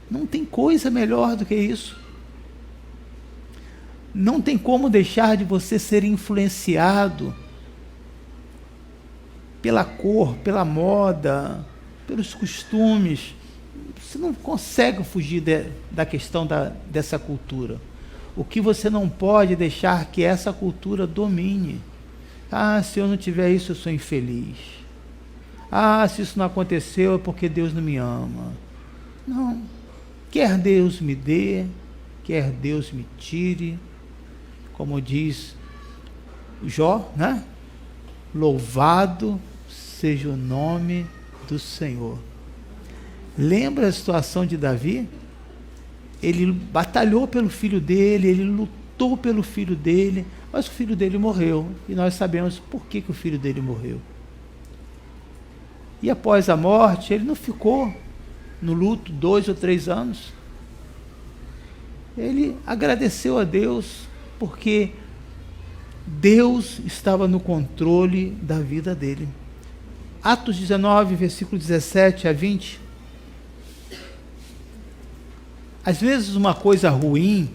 Não tem coisa melhor do que isso. Não tem como deixar de você ser influenciado pela cor, pela moda, pelos costumes. Você não consegue fugir da questão dessa cultura. O que você não pode deixar que essa cultura domine. Ah, se eu não tiver isso, eu sou infeliz. Ah, se isso não aconteceu, é porque Deus não me ama. Não. Quer Deus me dê, quer Deus me tire. Como diz Jó, né? Louvado seja o nome do Senhor. Lembra a situação de Davi? Ele batalhou pelo filho dele, ele lutou pelo filho dele, mas o filho dele morreu. E nós sabemos por que o filho dele morreu. E após a morte, ele não ficou no luto 2 ou 3 anos. Ele agradeceu a Deus, porque Deus estava no controle da vida dele. Atos 19, versículo 17 a 20. Às vezes uma coisa ruim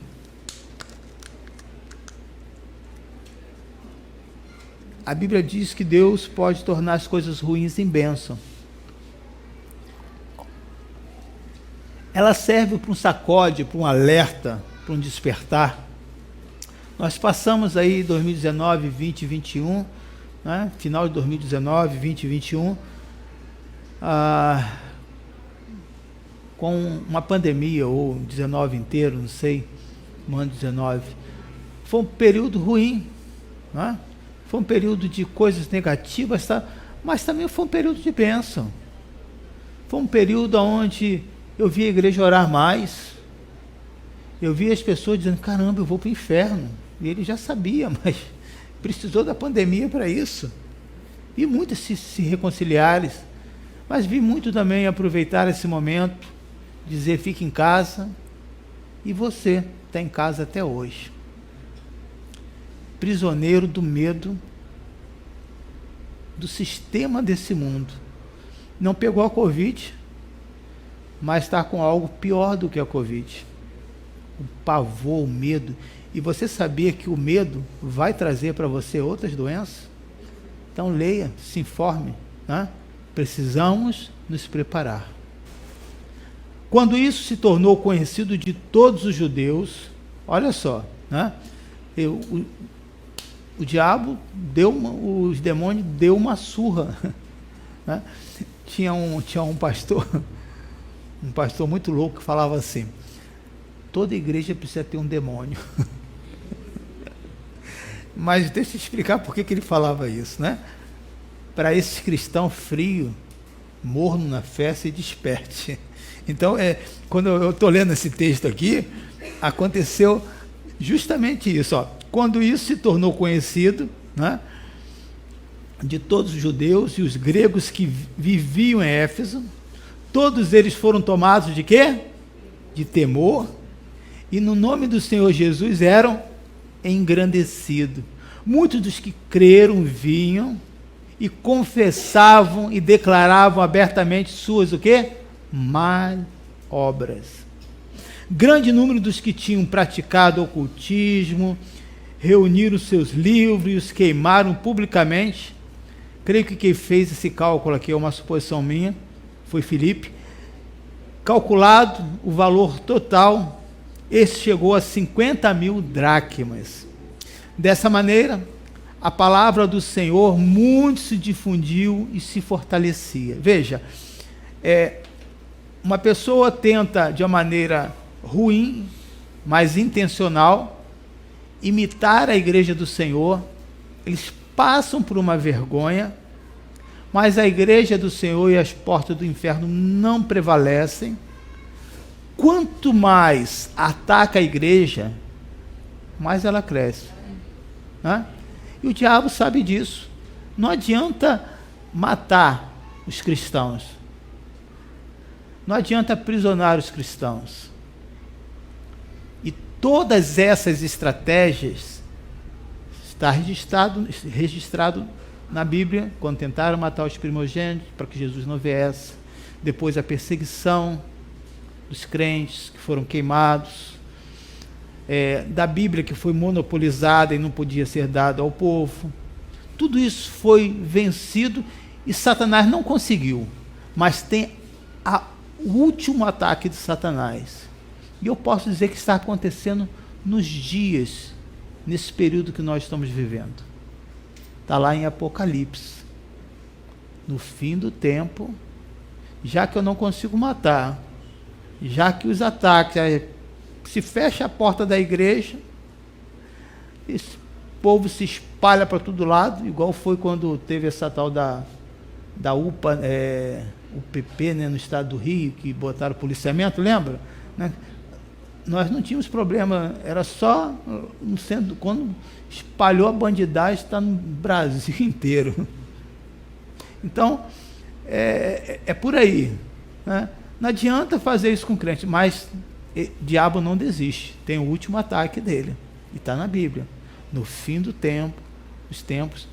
a Bíblia diz que Deus pode tornar as coisas ruins em bênção. Ela serve para um sacode, para um alerta, para um despertar. Nós passamos aí 2019, 20 e 21, né? Final de 2019, 20 e 21, com uma pandemia, ou 19 inteiro, não sei, no ano 19. Foi um período ruim, né? Foi um período de coisas negativas, tá? Mas também foi um período de bênção. Foi um período onde eu vi a igreja orar mais. Eu vi as pessoas dizendo, caramba, eu vou para o inferno. E ele já sabia, mas precisou da pandemia para isso. Vi muitos se reconciliarem, mas vi muito também aproveitar esse momento, dizer, fique em casa, e você está em casa até hoje. Prisioneiro do medo, do sistema desse mundo. Não pegou a Covid, mas está com algo pior do que a Covid. O pavor, o medo. E você sabia que o medo vai trazer para você outras doenças? Então leia, se informe, né? Precisamos nos preparar. Quando isso se tornou conhecido de todos os judeus, olha só, né? O diabo os demônios deu uma surra, né? Tinha um pastor muito louco que falava assim, toda igreja precisa ter um demônio. Mas deixa eu explicar por que ele falava isso, né? Para esses cristãos frios, morno na fé, se desperte. Então, quando eu estou lendo esse texto aqui, aconteceu justamente isso. Ó. Quando isso se tornou conhecido, né, de todos os judeus e os gregos que viviam em Éfeso, todos eles foram tomados de quê? De temor, e no nome do Senhor Jesus eram engrandecidos. Muitos dos que creram vinham e confessavam e declaravam abertamente suas o quê? Más obras. Grande número dos que tinham praticado ocultismo reuniram seus livros e os queimaram publicamente. Creio que quem fez esse cálculo aqui é uma suposição minha, foi Filipe. Calculado o valor total, esse chegou a 50.000 dracmas. Dessa maneira, a palavra do Senhor muito se difundiu e se fortalecia. Veja, uma pessoa tenta de uma maneira ruim, mas intencional, imitar a igreja do Senhor, eles passam por uma vergonha, mas a igreja do Senhor e as portas do inferno não prevalecem. Quanto mais ataca a igreja, mais ela cresce, né? E o diabo sabe disso. Não adianta matar os cristãos, não adianta aprisionar os cristãos. E todas essas estratégias está registrado na Bíblia, quando tentaram matar os primogênitos para que Jesus não viesse. Depois a perseguição dos crentes que foram queimados, da Bíblia que foi monopolizada e não podia ser dada ao povo. Tudo isso foi vencido e Satanás não conseguiu. Mas tem o último ataque de Satanás. E eu posso dizer que está acontecendo nos dias, nesse período que nós estamos vivendo. Está lá em Apocalipse. No fim do tempo, já que eu não consigo matar, já que os ataques, se fecha a porta da igreja, esse povo se espalha para todo lado, igual foi quando teve essa tal da UPA, UPP, né, no estado do Rio, que botaram policiamento, lembra? Né? Nós não tínhamos problema, era só no centro, quando espalhou a bandidagem, está no Brasil inteiro. Então, é por aí, né? Não adianta fazer isso com crente, mas diabo não desiste, tem o último ataque dele, e está na Bíblia. No fim do tempo, os tempos,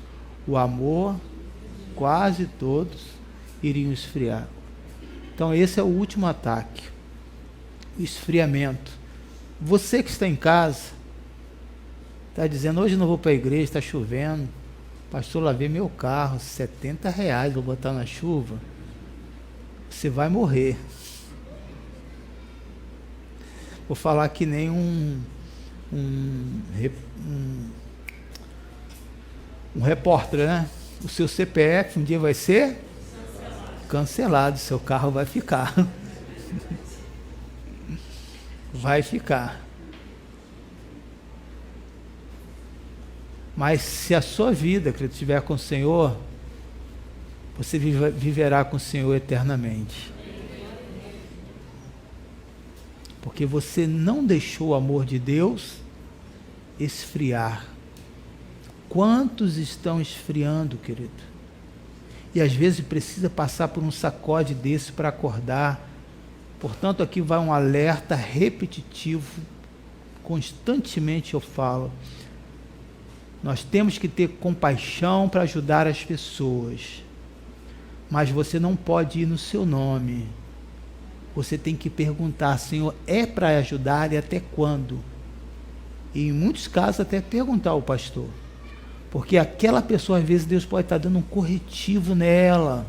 o amor, quase todos iriam esfriar. Então esse é o último ataque, o esfriamento. Você que está em casa, está dizendo, hoje não vou para a igreja, está chovendo, pastor, lavei meu carro, R$70, vou botar na chuva. Você vai morrer. Vou falar que nem um repórter, né? O seu CPF um dia vai ser cancelado, seu carro vai ficar. Vai ficar. Mas se a sua vida, querido, estiver com o Senhor, você viverá com o Senhor eternamente. Porque você não deixou o amor de Deus esfriar. Quantos estão esfriando, querido? E às vezes precisa passar por um sacode desse para acordar. Portanto, aqui vai um alerta repetitivo, constantemente eu falo. Nós temos que ter compaixão para ajudar as pessoas. Mas você não pode ir no seu nome. Você tem que perguntar, Senhor, é para ajudar e até quando? E em muitos casos até perguntar ao pastor. Porque aquela pessoa, às vezes, Deus pode estar dando um corretivo nela.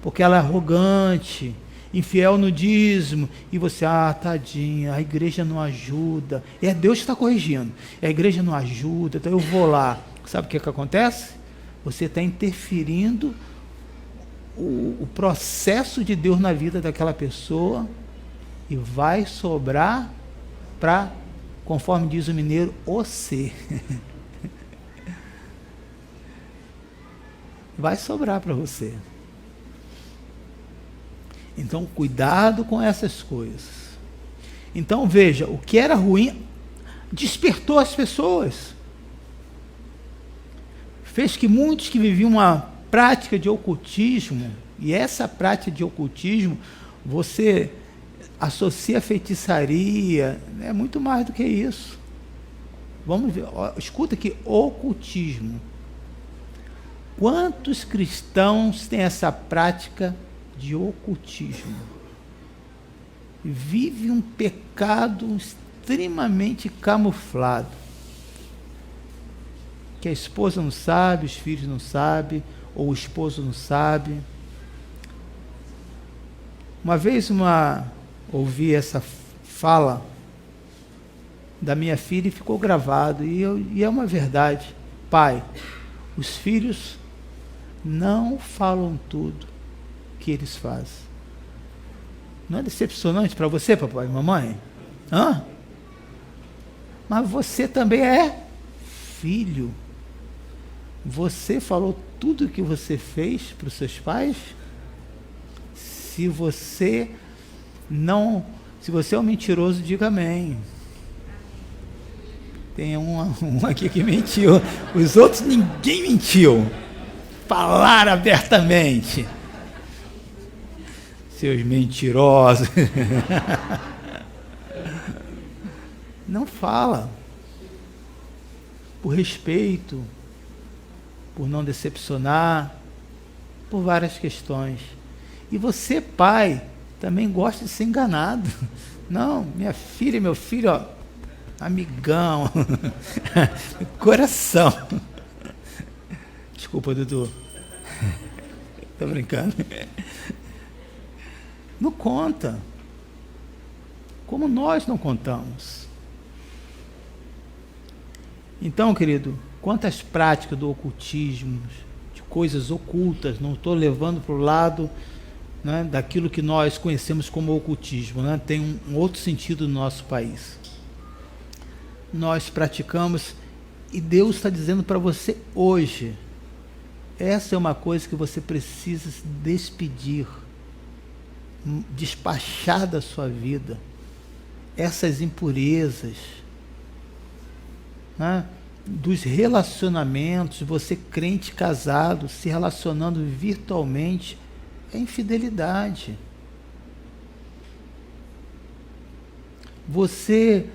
Porque ela é arrogante, infiel no dízimo. E você, tadinha, a igreja não ajuda. É Deus que está corrigindo. A igreja não ajuda, então eu vou lá. Sabe o que acontece? Você está interferindo o processo de Deus na vida daquela pessoa e vai sobrar para, conforme diz o mineiro, o ser. Vai sobrar para você. Então, cuidado com essas coisas. Então, veja, o que era ruim despertou as pessoas. Fez que muitos que viviam uma prática de ocultismo, e essa prática de ocultismo, você associa a feitiçaria, é muito mais do que isso. Vamos ver, escuta aqui, ocultismo. Quantos cristãos têm essa prática de ocultismo? Vive um pecado extremamente camuflado, que a esposa não sabe, os filhos não sabem, ou o esposo não sabe. Uma vez ouvi essa fala da minha filha e ficou gravado, e é uma verdade. Pai, os filhos não falam tudo que eles fazem. Não é decepcionante para você, papai e mamãe? Mas você também é filho. Você falou tudo o que você fez para os seus pais? Se você é um mentiroso, diga amém. Tem um aqui que mentiu. Os outros ninguém mentiu. Falaram abertamente. Seus mentirosos. Não fala. Por respeito, por não decepcionar, por várias questões. E você, pai, também gosta de ser enganado. Não, minha filha e meu filho, ó, amigão, coração. Desculpa, Dudu. Tô brincando. Não conta. Como nós não contamos. Então, querido, quantas práticas do ocultismo, de coisas ocultas, não estou levando para o lado, né, daquilo que nós conhecemos como ocultismo, né, tem um outro sentido no nosso país. Nós praticamos e Deus está dizendo para você hoje, essa é uma coisa que você precisa se despedir, despachar da sua vida, essas impurezas, né, dos relacionamentos, você crente casado, se relacionando virtualmente, é infidelidade. Você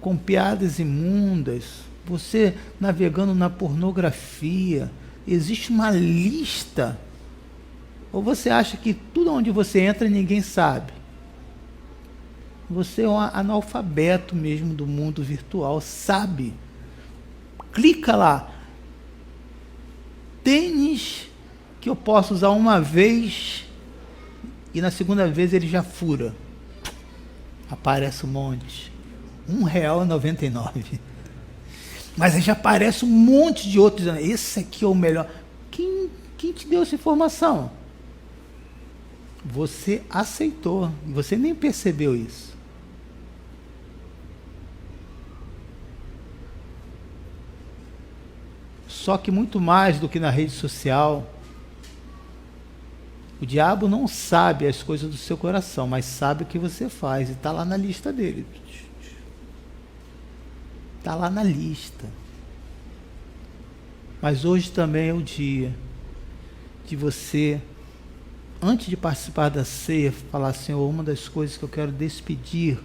com piadas imundas, você navegando na pornografia, existe uma lista. Ou você acha que tudo onde você entra ninguém sabe? Você é um analfabeto mesmo do mundo virtual, sabe? Clica lá. Tênis que eu posso usar uma vez e na segunda vez ele já fura. Aparece um monte. R$1,99. Mas aí já aparece um monte de outros. Esse aqui é o melhor. Quem te deu essa informação? Você aceitou. Você nem percebeu isso. Só que muito mais do que na rede social, o diabo não sabe as coisas do seu coração, mas sabe o que você faz, e está lá na lista dele. Está lá na lista. Mas hoje também é o dia de você, antes de participar da ceia, falar, Senhor, uma das coisas que eu quero despedir,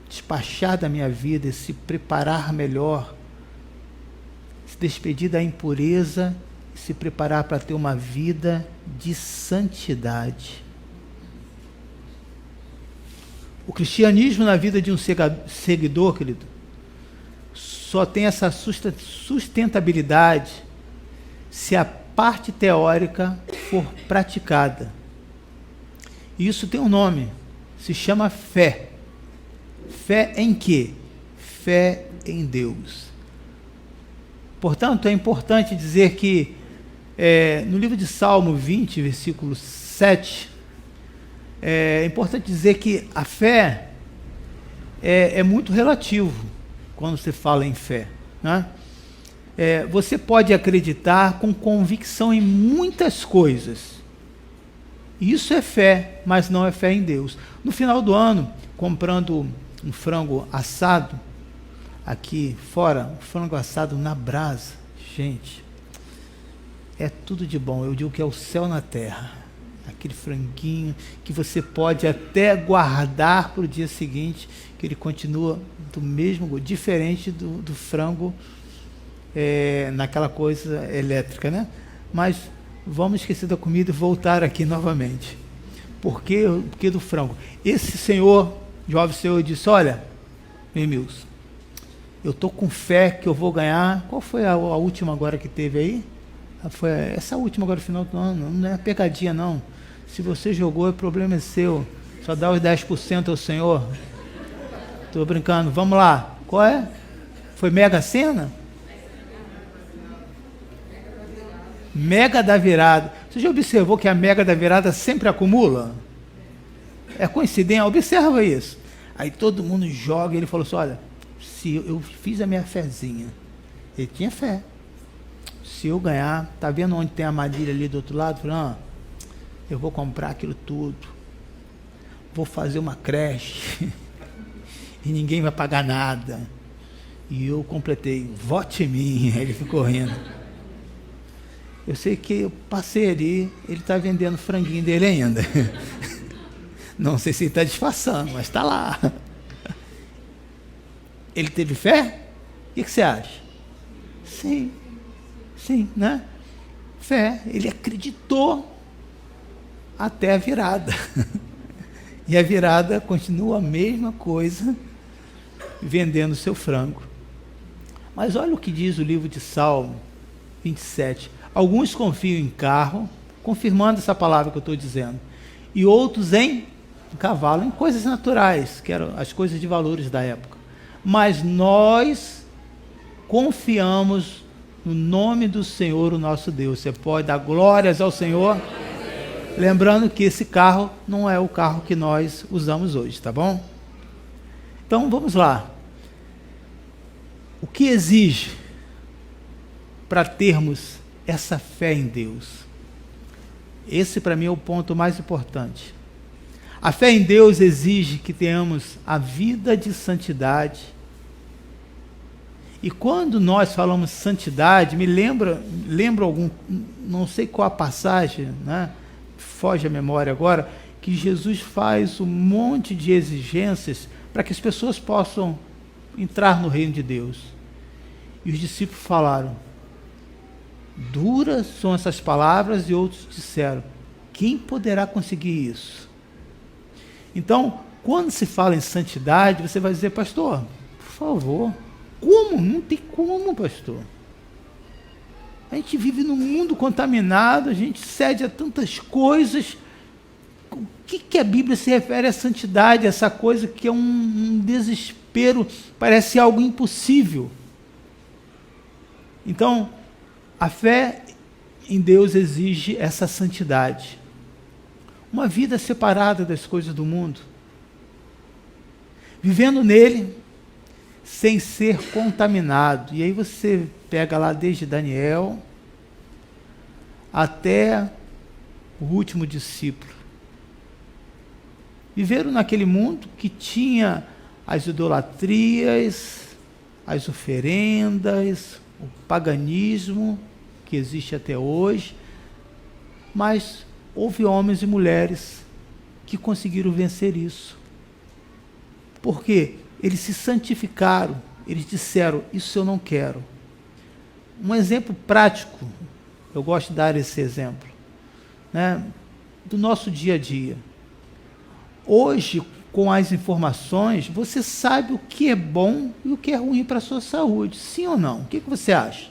despachar da minha vida, se preparar melhor, se despedir da impureza e se preparar para ter uma vida de santidade. O cristianismo na vida de um seguidor, querido, só tem essa sustentabilidade se a parte teórica for praticada. E isso tem um nome, se chama fé. Fé em quê? Fé em Deus. Portanto, é importante dizer que no livro de Salmo 20, versículo 7, é importante dizer que a fé é muito relativo quando se fala em fé, né? Você pode acreditar com convicção em muitas coisas. Isso é fé, mas não é fé em Deus. No final do ano, comprando um frango assado, aqui fora, um frango assado na brasa, gente, é tudo de bom. Eu digo que é o céu na terra. Aquele franguinho que você pode até guardar para o dia seguinte, que ele continua do mesmo gosto, diferente do frango naquela coisa elétrica, né? Mas vamos esquecer da comida e voltar aqui novamente. Por que do frango? Esse senhor, jovem senhor, disse, olha, Emilson, eu estou com fé que eu vou ganhar. Qual foi a última agora que teve aí? Foi essa última agora no final do ano. Não é pegadinha, não. Se você jogou, o problema é seu. Só dá os 10% ao Senhor. Estou brincando. Vamos lá. Qual é? Foi Mega Sena? Mega da virada. Você já observou que a Mega da virada sempre acumula? É coincidência? Observa isso. Aí todo mundo joga e ele falou assim, olha, se eu fiz a minha fezinha, ele tinha fé. Se eu ganhar, tá vendo onde tem a armadilha ali do outro lado? Falei, eu vou comprar aquilo tudo, vou fazer uma creche e ninguém vai pagar nada. E eu completei, vote em mim. Ele ficou rindo. Eu sei que eu passei ali, ele está vendendo franguinho dele ainda. Não sei se ele está disfarçando, mas está lá. Ele teve fé? O que você acha? Sim, sim, né? Fé, ele acreditou até a virada. E a virada continua a mesma coisa, vendendo seu frango. Mas olha o que diz o livro de Salmo 27. Alguns confiam em carro, confirmando essa palavra que eu estou dizendo, e outros em cavalo, em coisas naturais, que eram as coisas de valores da época. Mas nós confiamos no nome do Senhor, o nosso Deus. Você pode dar glórias ao Senhor? Lembrando que esse carro não é o carro que nós usamos hoje, tá bom? Então vamos lá. O que exige para termos essa fé em Deus? Esse para mim é o ponto mais importante. A fé em Deus exige que tenhamos a vida de santidade. E quando nós falamos santidade, me lembra algum, não sei qual a passagem, né? Foge a memória agora, que Jesus faz um monte de exigências para que as pessoas possam entrar no reino de Deus. E os discípulos falaram, duras são essas palavras, e outros disseram, quem poderá conseguir isso? Então, quando se fala em santidade, você vai dizer, pastor, por favor, como? Não tem como, pastor. A gente vive num mundo contaminado, a gente cede a tantas coisas. O que a Bíblia se refere à santidade, essa coisa que é um desespero, parece algo impossível. Então, a fé em Deus exige essa santidade. Uma vida separada das coisas do mundo. Vivendo nele, sem ser contaminado. E aí você pega lá desde Daniel até o último discípulo. Viveram naquele mundo que tinha as idolatrias, as oferendas, o paganismo que existe até hoje, mas houve homens e mulheres que conseguiram vencer isso. Por quê? Eles se santificaram, eles disseram, isso eu não quero. Um exemplo prático, eu gosto de dar esse exemplo, né, do nosso dia a dia. Hoje, com as informações, você sabe o que é bom e o que é ruim para a sua saúde, sim ou não? O que você acha?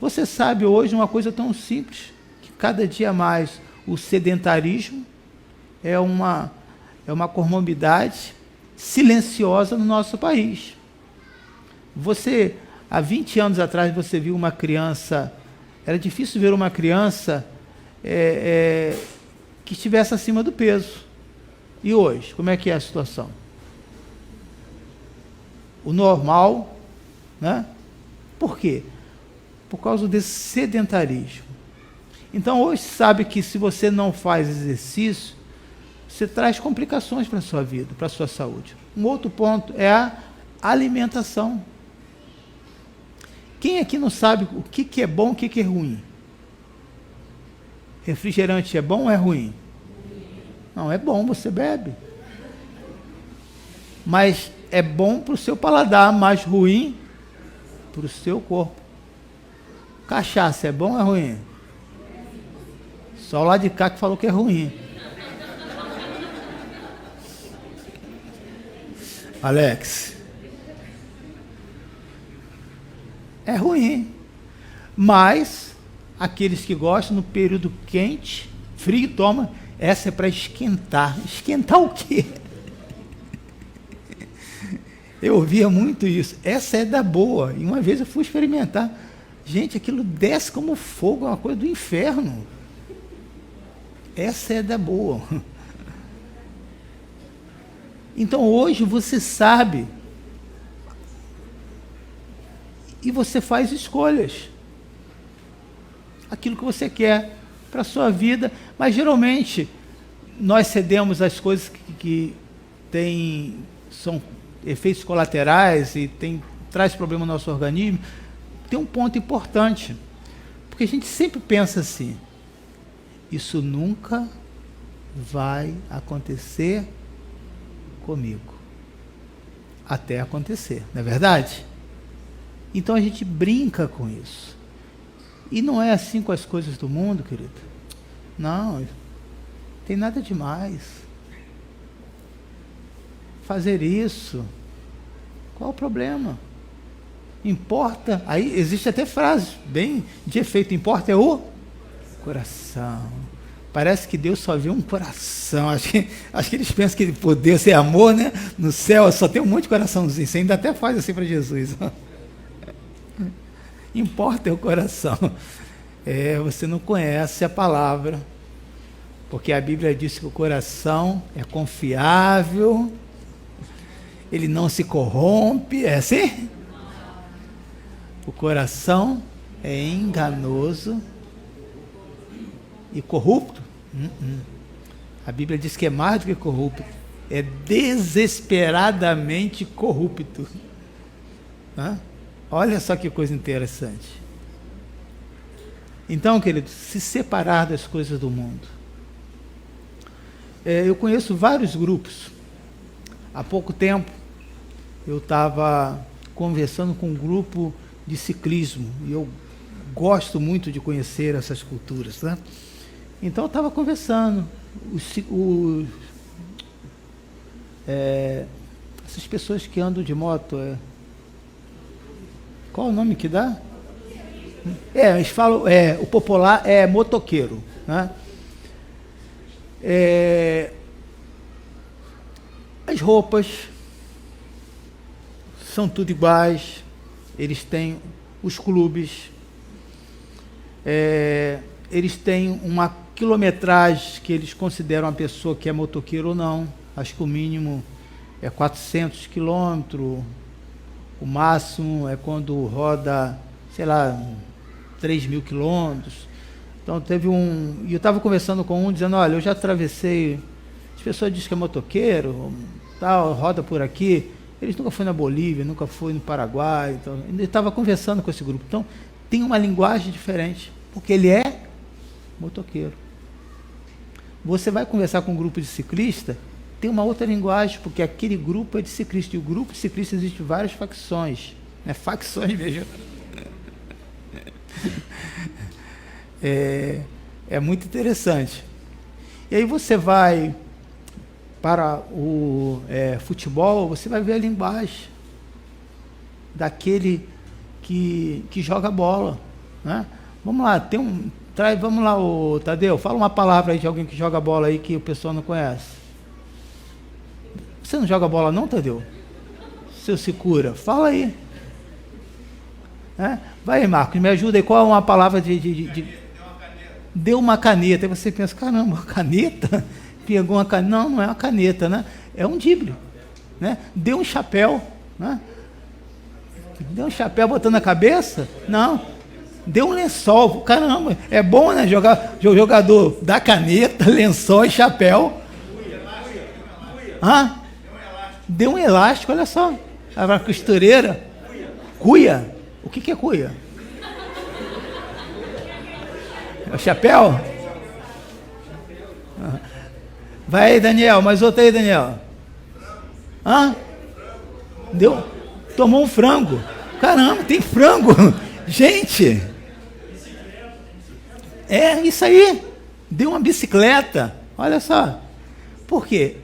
Você sabe hoje uma coisa tão simples, que cada dia mais o sedentarismo é uma comorbidade silenciosa no nosso país. Você, há 20 anos atrás, você viu uma criança, era difícil ver uma criança que estivesse acima do peso. E hoje, como é que é a situação? O normal, né? Por quê? Por causa desse sedentarismo. Então, hoje sabe que se você não faz exercício, você traz complicações para a sua vida, para a sua saúde. Um outro ponto é a alimentação. Quem aqui não sabe o que é bom e o que é ruim? Refrigerante é bom ou é ruim? Não, é bom, você bebe. Mas é bom para o seu paladar, mas ruim para o seu corpo. Cachaça é bom ou é ruim? Só o lado de cá que falou que é ruim. Alex, é ruim, mas aqueles que gostam no período quente, frio, toma, essa é para esquentar. Esquentar o quê? Eu ouvia muito isso, essa é da boa, e uma vez eu fui experimentar, gente, aquilo desce como fogo, é uma coisa do inferno, essa é da boa. Então hoje você sabe e você faz escolhas. Aquilo que você quer para a sua vida, mas geralmente nós cedemos às coisas que são efeitos colaterais e traz problema no nosso organismo. Tem um ponto importante, porque a gente sempre pensa assim, isso nunca vai acontecer comigo. até acontecer, não é verdade? Então a gente brinca com isso. E não é assim com as coisas do mundo, querido. Não, tem nada demais. Fazer isso, qual o problema? Importa, aí existe até frase bem de efeito, importa é o coração. Parece que Deus só vê um coração. Acho que eles pensam que por Deus é amor, né? No céu só tem um monte de coraçãozinho. Você ainda até faz assim para Jesus. Importa é o coração. Você não conhece a palavra, porque a Bíblia diz que o coração é confiável, ele não se corrompe, é assim? O coração é enganoso e corrupto. A Bíblia diz que é mais do que corrupto, é desesperadamente corrupto. Olha só que coisa interessante. Então, queridos, se separar das coisas do mundo. Eu conheço vários grupos. Há pouco tempo, eu estava conversando com um grupo de ciclismo, e eu gosto muito de conhecer essas culturas, né? Então eu estava conversando, essas pessoas que andam de moto, qual o nome que dá? Eles falam, o popular é motoqueiro, né? As roupas são tudo iguais, eles têm os clubes, eles têm uma quilometragem que eles consideram a pessoa que é motoqueiro ou não. Acho que o mínimo é 400 quilômetros, o máximo é quando roda, sei lá, 3.000 quilômetros. Então e eu estava conversando com um, dizendo, olha, eu já atravessei, as pessoas dizem que é motoqueiro, tal, roda por aqui, eles nunca foram na Bolívia, nunca foram no Paraguai, então, eu estava conversando com esse grupo. Então, tem uma linguagem diferente, porque ele é motoqueiro. Você vai conversar com um grupo de ciclista, tem uma outra linguagem, porque aquele grupo é de ciclista, e o grupo de ciclista existe várias facções, né? Facções mesmo. É muito interessante. E aí você vai para o futebol, você vai ver a linguagem daquele que joga bola, né? Vamos lá, vamos lá, Tadeu, fala uma palavra aí de alguém que joga bola aí que o pessoal não conhece. Você não joga bola não, Tadeu? Seu Sicura, fala aí. Vai, Marcos, me ajuda aí, qual é uma palavra Deu uma caneta. Aí você pensa, caramba, uma caneta? Pegou uma caneta. Não é uma caneta, né? É um drible, né? Deu um chapéu, né? Deu um chapéu botando na cabeça? Não. Deu um lençol. Caramba, é bom, né? Jogador dá caneta, lençol e chapéu. Deu um elástico, olha só. A costureira. Cuia. O que é cuia? É o chapéu? Vai aí, Daniel. Mais outra aí, Daniel. Tomou um frango. Caramba, tem frango. Gente. É isso aí. Deu uma bicicleta. Olha só. Por quê?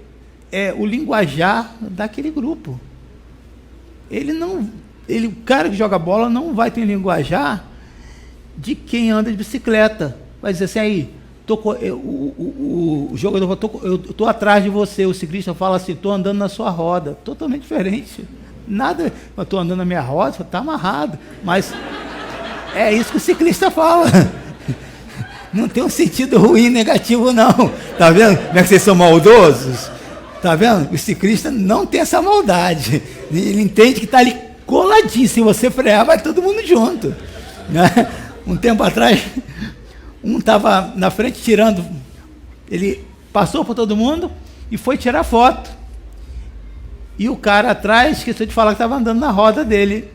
É o linguajar daquele grupo. O cara que joga bola não vai ter linguajar de quem anda de bicicleta. Vai dizer assim, aí, o jogador, eu estou atrás de você, o ciclista fala assim, estou andando na sua roda. Totalmente diferente. Nada, eu estou andando na minha roda, está amarrado. Mas é isso que o ciclista fala. Não tem um sentido ruim, negativo, não. Tá vendo como é que vocês são maldosos? Tá vendo? O ciclista não tem essa maldade. Ele entende que está ali coladinho. Se você frear, vai todo mundo junto. Né? Um tempo atrás, um estava na frente tirando. Ele passou por todo mundo e foi tirar foto. E o cara atrás esqueceu de falar que estava andando na roda dele.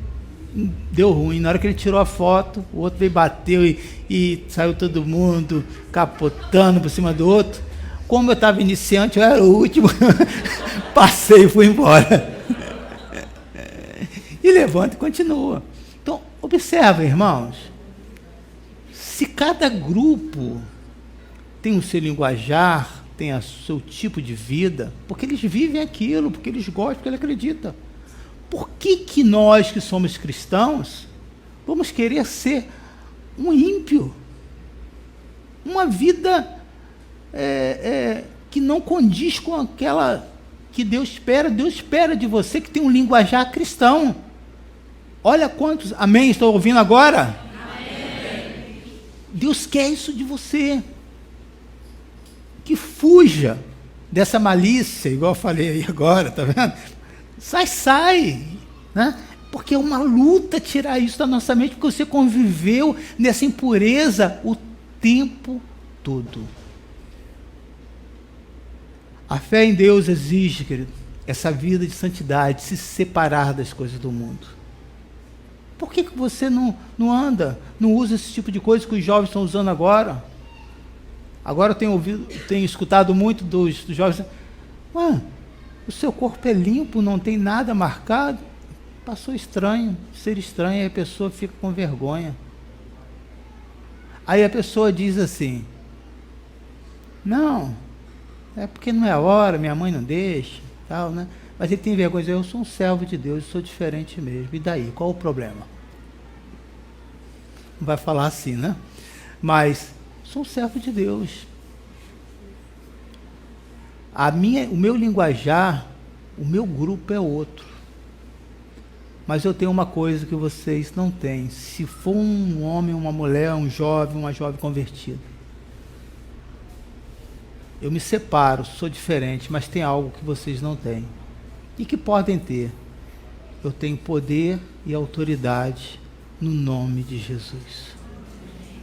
Deu ruim. Na hora que ele tirou a foto, o outro veio, bateu e saiu todo mundo capotando por cima do outro. Como eu estava iniciante, eu era o último. Passei e fui embora. e levanta e continua. Então, observa, irmãos, se cada grupo tem o seu linguajar, tem o seu tipo de vida, porque eles vivem aquilo, porque eles gostam, porque eles acreditam. Por que nós que somos cristãos vamos querer ser um ímpio? Uma vida que não condiz com aquela que Deus espera. Deus espera de você que tem um linguajar cristão. Olha quantos, amém, estou ouvindo agora? Amém. Deus quer isso de você. Que fuja dessa malícia, igual eu falei aí agora, tá vendo? Sai, né? Porque é uma luta tirar isso da nossa mente, porque você conviveu nessa impureza o tempo todo. A fé em Deus exige, querido, essa vida de santidade, se separar das coisas do mundo. Por que você não anda, não usa esse tipo de coisa que os jovens estão usando agora? Agora eu tenho escutado muito dos jovens, o seu corpo é limpo, não tem nada marcado. Passou estranho, ser estranho, aí a pessoa fica com vergonha. Aí a pessoa diz assim, não, é porque não é a hora, minha mãe não deixa, tal, né? Mas ele tem vergonha, eu sou um servo de Deus, eu sou diferente mesmo, e daí, qual o problema? Não vai falar assim, né? Mas sou um servo de Deus. O meu linguajar, o meu grupo é outro. Mas eu tenho uma coisa que vocês não têm. Se for um homem, uma mulher, uma jovem convertida, eu me separo, sou diferente, mas tem algo que vocês não têm. E que podem ter. Eu tenho poder e autoridade no nome de Jesus.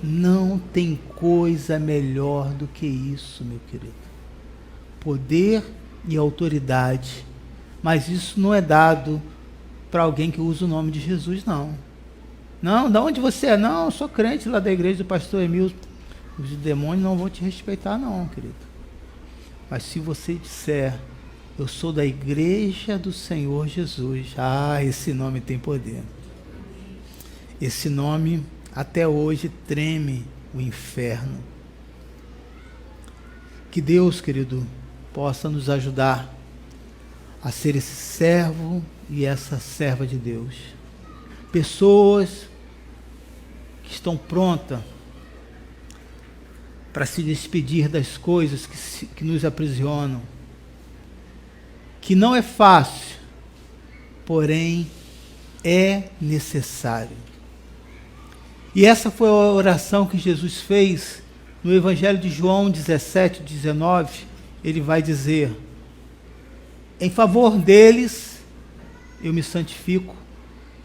Não tem coisa melhor do que isso, meu querido. Poder e autoridade. Mas isso não é dado para alguém que usa o nome de Jesus, não. Não, de onde você é? Não, eu sou crente lá da igreja do pastor Emílio. Os demônios não vão te respeitar, não, querido. Mas se você disser, eu sou da igreja do Senhor Jesus, esse nome tem poder. Esse nome até hoje treme o inferno. Que Deus, querido, possa nos ajudar a ser esse servo e essa serva de Deus. Pessoas que estão prontas para se despedir das coisas que nos aprisionam. Que não é fácil, porém é necessário. E essa foi a oração que Jesus fez no Evangelho de João 17, 19. Ele vai dizer, em favor deles eu me santifico.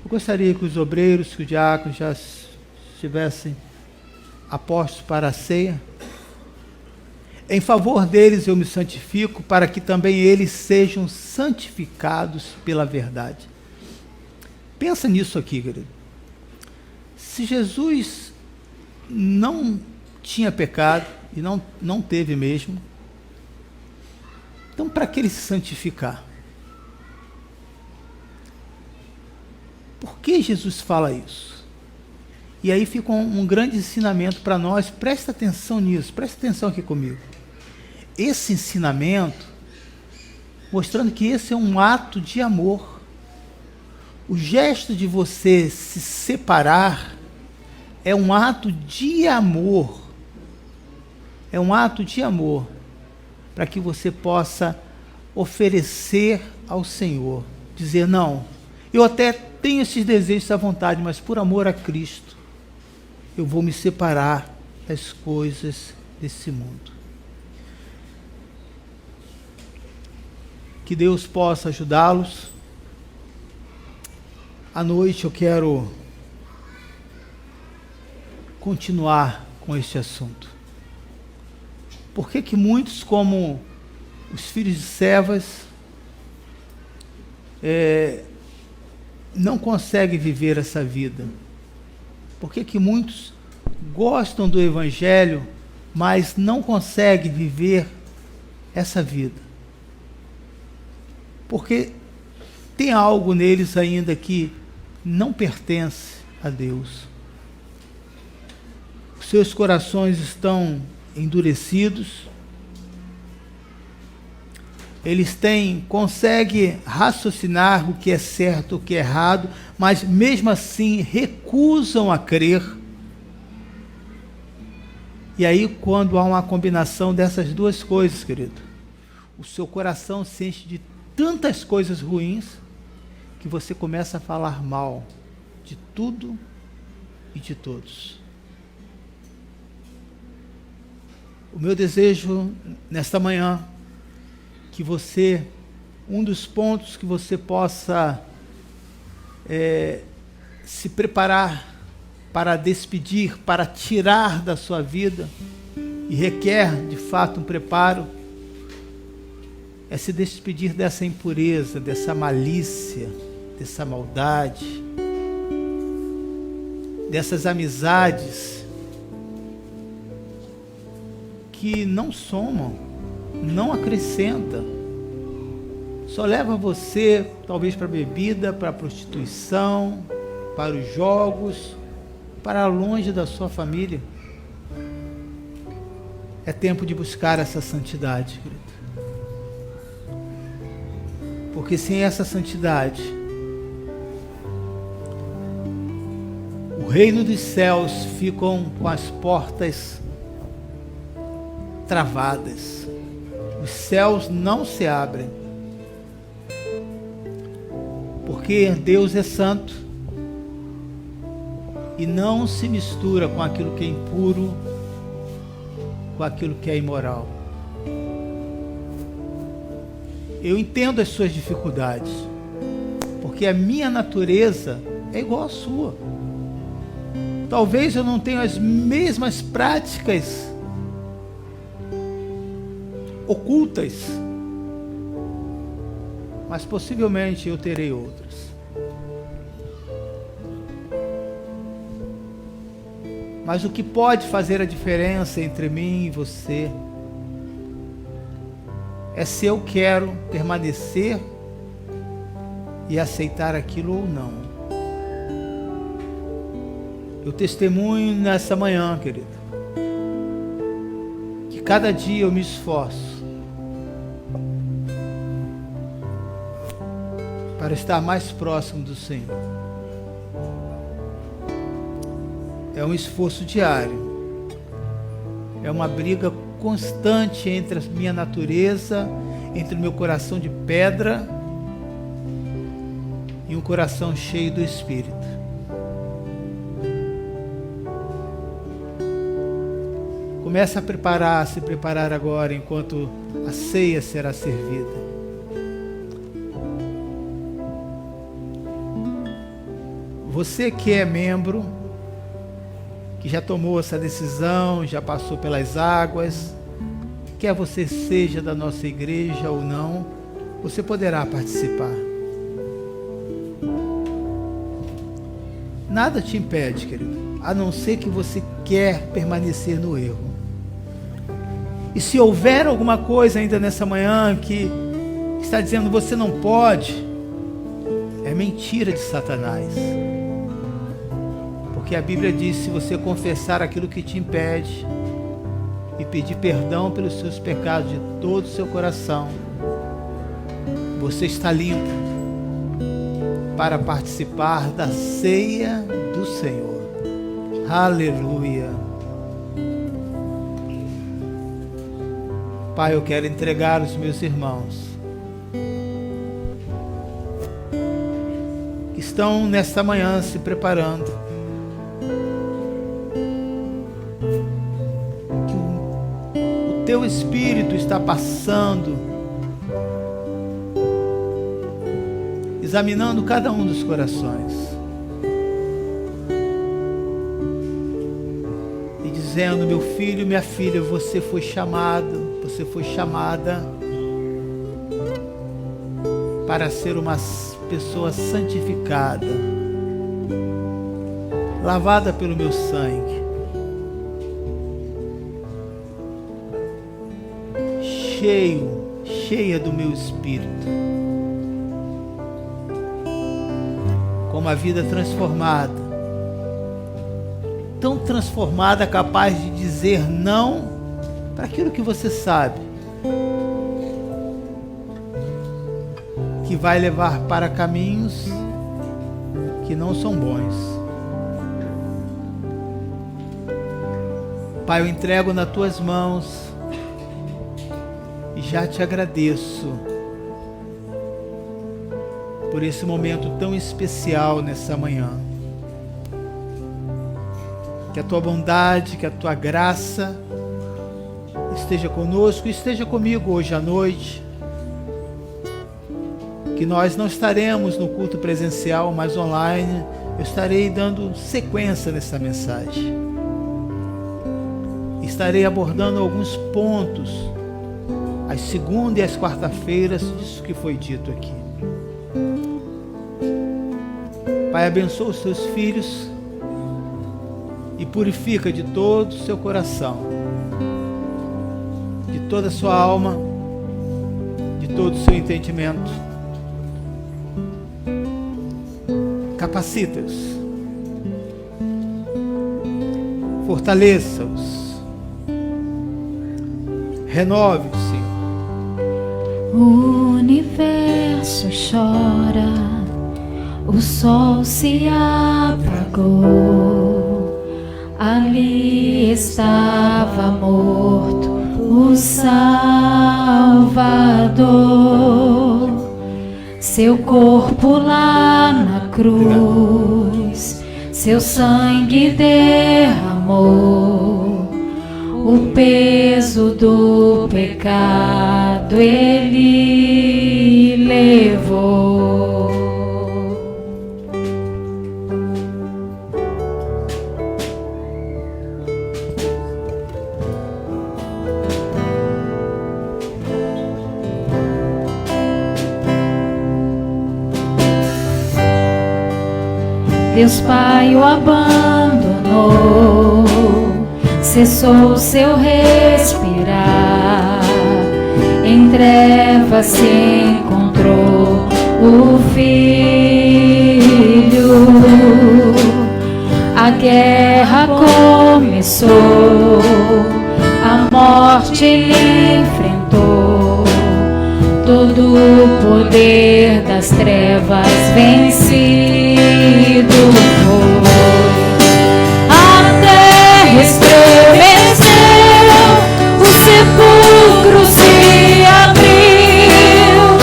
Eu gostaria que os obreiros, que os diáconos já estivessem apostos para a ceia. Em favor deles eu me santifico, para que também eles sejam santificados pela verdade. Pensa nisso aqui, querido. Se Jesus não tinha pecado, e não teve mesmo, então para que ele se santificar? Por que Jesus fala isso? E aí fica um grande ensinamento para nós, presta atenção nisso, presta atenção aqui comigo. Esse ensinamento, mostrando que esse é um ato de amor. O gesto de você se separar é um ato de amor. É um ato de amor para que você possa oferecer ao Senhor. Dizer, não, eu até tenho esses desejos, essa vontade, mas por amor a Cristo, eu vou me separar das coisas desse mundo. Que Deus possa ajudá-los. À noite eu quero continuar com este assunto. Por que muitos, como os filhos de servas, não conseguem viver essa vida? Por que muitos gostam do Evangelho, mas não conseguem viver essa vida? Porque tem algo neles ainda que não pertence a Deus. Os seus corações estão endurecidos. Eles conseguem raciocinar o que é certo, o que é errado, mas mesmo assim recusam a crer. E aí, quando há uma combinação dessas duas coisas, querido, o seu coração se enche de tantas coisas ruins que você começa a falar mal de tudo e de todos. O meu desejo nesta manhã, que você, um dos pontos que você possa se preparar para despedir, para tirar da sua vida, e requer de fato um preparo, é se despedir dessa impureza, dessa malícia, dessa maldade, dessas amizades que não somam, não acrescenta, só leva você talvez para a bebida, para a prostituição, para os jogos, para longe da sua família. É tempo de buscar essa santidade, querido. Porque sem essa santidade, o reino dos céus ficam com as portas travadas. Os céus não se abrem. Porque Deus é santo e não se mistura com aquilo que é impuro, com aquilo que é imoral. Eu entendo as suas dificuldades, porque a minha natureza é igual à sua. Talvez eu não tenha as mesmas práticas ocultas, mas possivelmente eu terei outras. Mas o que pode fazer a diferença entre mim e você é se eu quero permanecer e aceitar aquilo ou não. Eu testemunho nessa manhã, querido, que cada dia eu me esforço para estar mais próximo do Senhor. É um esforço diário, é uma briga constante entre a minha natureza, entre o meu coração de pedra e um coração cheio do Espírito. Comece a se preparar agora, enquanto a ceia será servida. Você que é membro, que já tomou essa decisão, já passou pelas águas, quer você seja da nossa igreja ou não, você poderá participar. Nada te impede, querido, a não ser que você quer permanecer no erro. E se houver alguma coisa ainda nessa manhã que está dizendo você não pode, é mentira de Satanás. Porque a Bíblia diz, se você confessar aquilo que te impede e pedir perdão pelos seus pecados de todo o seu coração, você está limpo para participar da ceia do Senhor. Aleluia. Pai, eu quero entregar os meus irmãos que estão nesta manhã se preparando, que o teu Espírito está passando, examinando cada um dos corações e dizendo: meu filho, minha filha, você foi chamado, você foi chamada para ser uma pessoa santificada, lavada pelo meu sangue, cheia do meu Espírito, uma vida transformada, tão transformada, capaz de dizer não para aquilo que você sabe que vai levar para caminhos que não são bons. Pai, eu entrego nas tuas mãos e já te agradeço por esse momento tão especial nessa manhã. Que a tua bondade, que a tua graça esteja conosco, esteja comigo hoje à noite. Que nós não estaremos no culto presencial, mas online. Eu estarei dando sequência nessa mensagem. Estarei abordando alguns pontos, às segundas e às quarta-feiras, disso que foi dito aqui. Pai, abençoa os teus filhos e purifica de todo o seu coração, de toda a sua alma, de todo o seu entendimento. Capacita-os, fortaleça-os, renove-os, Senhor. O universo chora, o sol se apagou, ali estava morto o Salvador, seu corpo lá na cruz, seu sangue derramou, o peso do pecado ele levou. Deus Pai o abandonou, cessou seu respirar, em trevas se encontrou o Filho. A guerra começou, a morte lhe enfrentou, todo o poder das trevas vencido foi. A terra estremeceu, o sepulcro se abriu,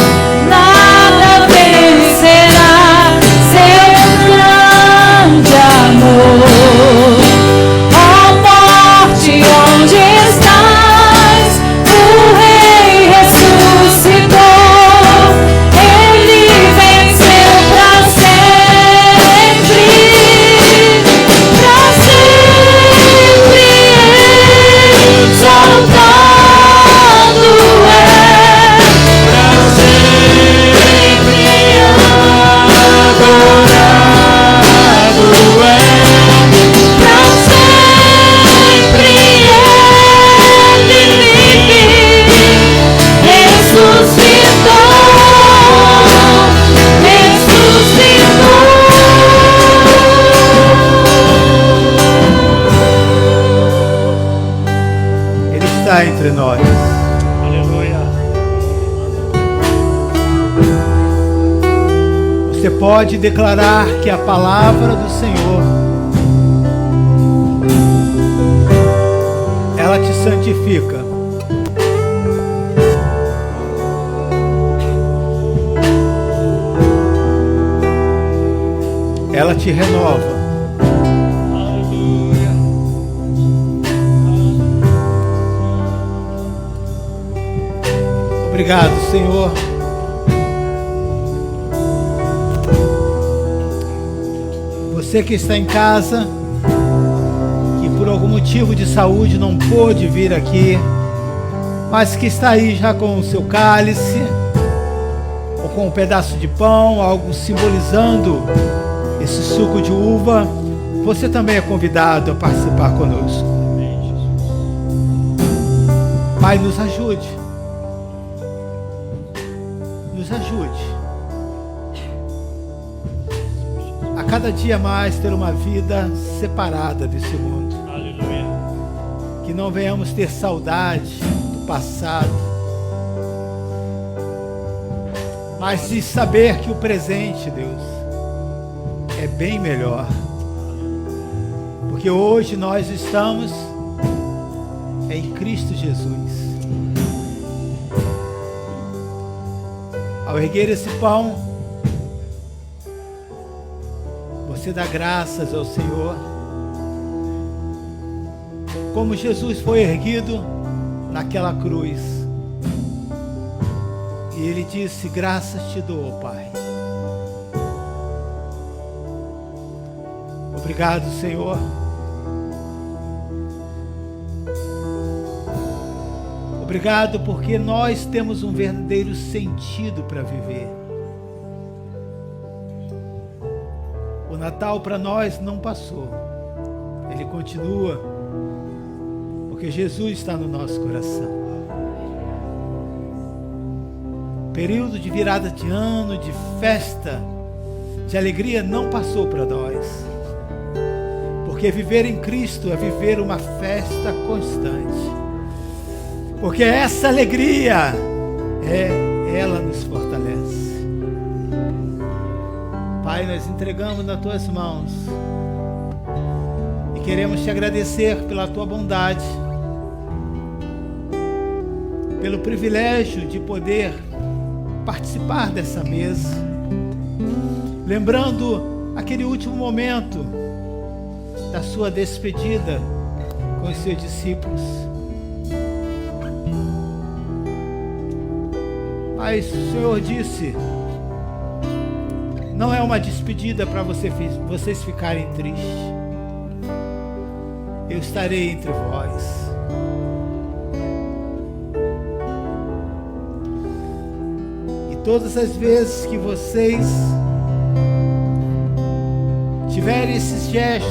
nada vencerá seu grande amor. Ó morte, onde estás? O Rei ressuscitou, ele venceu pra sempre, exaltado é, pra sempre adorado é, pra sempre ele vive, ressuscitou. Ele está entre nós. Aleluia. Você pode declarar que a palavra do Senhor, ela te santifica. Ela te renova. Aleluia. Obrigado, Senhor. Você que está em casa, que por algum motivo de saúde não pôde vir aqui, mas que está aí já com o seu cálice, ou com um pedaço de pão, algo simbolizando esse suco de uva, você também é convidado a participar conosco. Pai, nos ajude. Nos ajude cada dia mais ter uma vida separada desse mundo. Aleluia. Que não venhamos ter saudade do passado, mas de saber que o presente, Deus, é bem melhor. Porque hoje nós estamos em Cristo Jesus. Ao erguer esse pão, você dá graças ao Senhor. Como Jesus foi erguido naquela cruz. E ele disse: graças te dou, Pai. Obrigado, Senhor. Obrigado porque nós temos um verdadeiro sentido para viver. O Natal para nós não passou. Ele continua, porque Jesus está no nosso coração. Período de virada de ano, de festa, de alegria não passou para nós. Porque viver em Cristo é viver uma festa constante. Porque essa alegria, ela nos fortalece. Pai, nós entregamos nas Tuas mãos. E queremos Te agradecer pela Tua bondade. Pelo privilégio de poder participar dessa mesa. Lembrando aquele último momento da Sua despedida com os Seus discípulos. Mas o Senhor disse: não é uma despedida para vocês ficarem tristes. Eu estarei entre vós. E todas as vezes que vocês tiverem esse gesto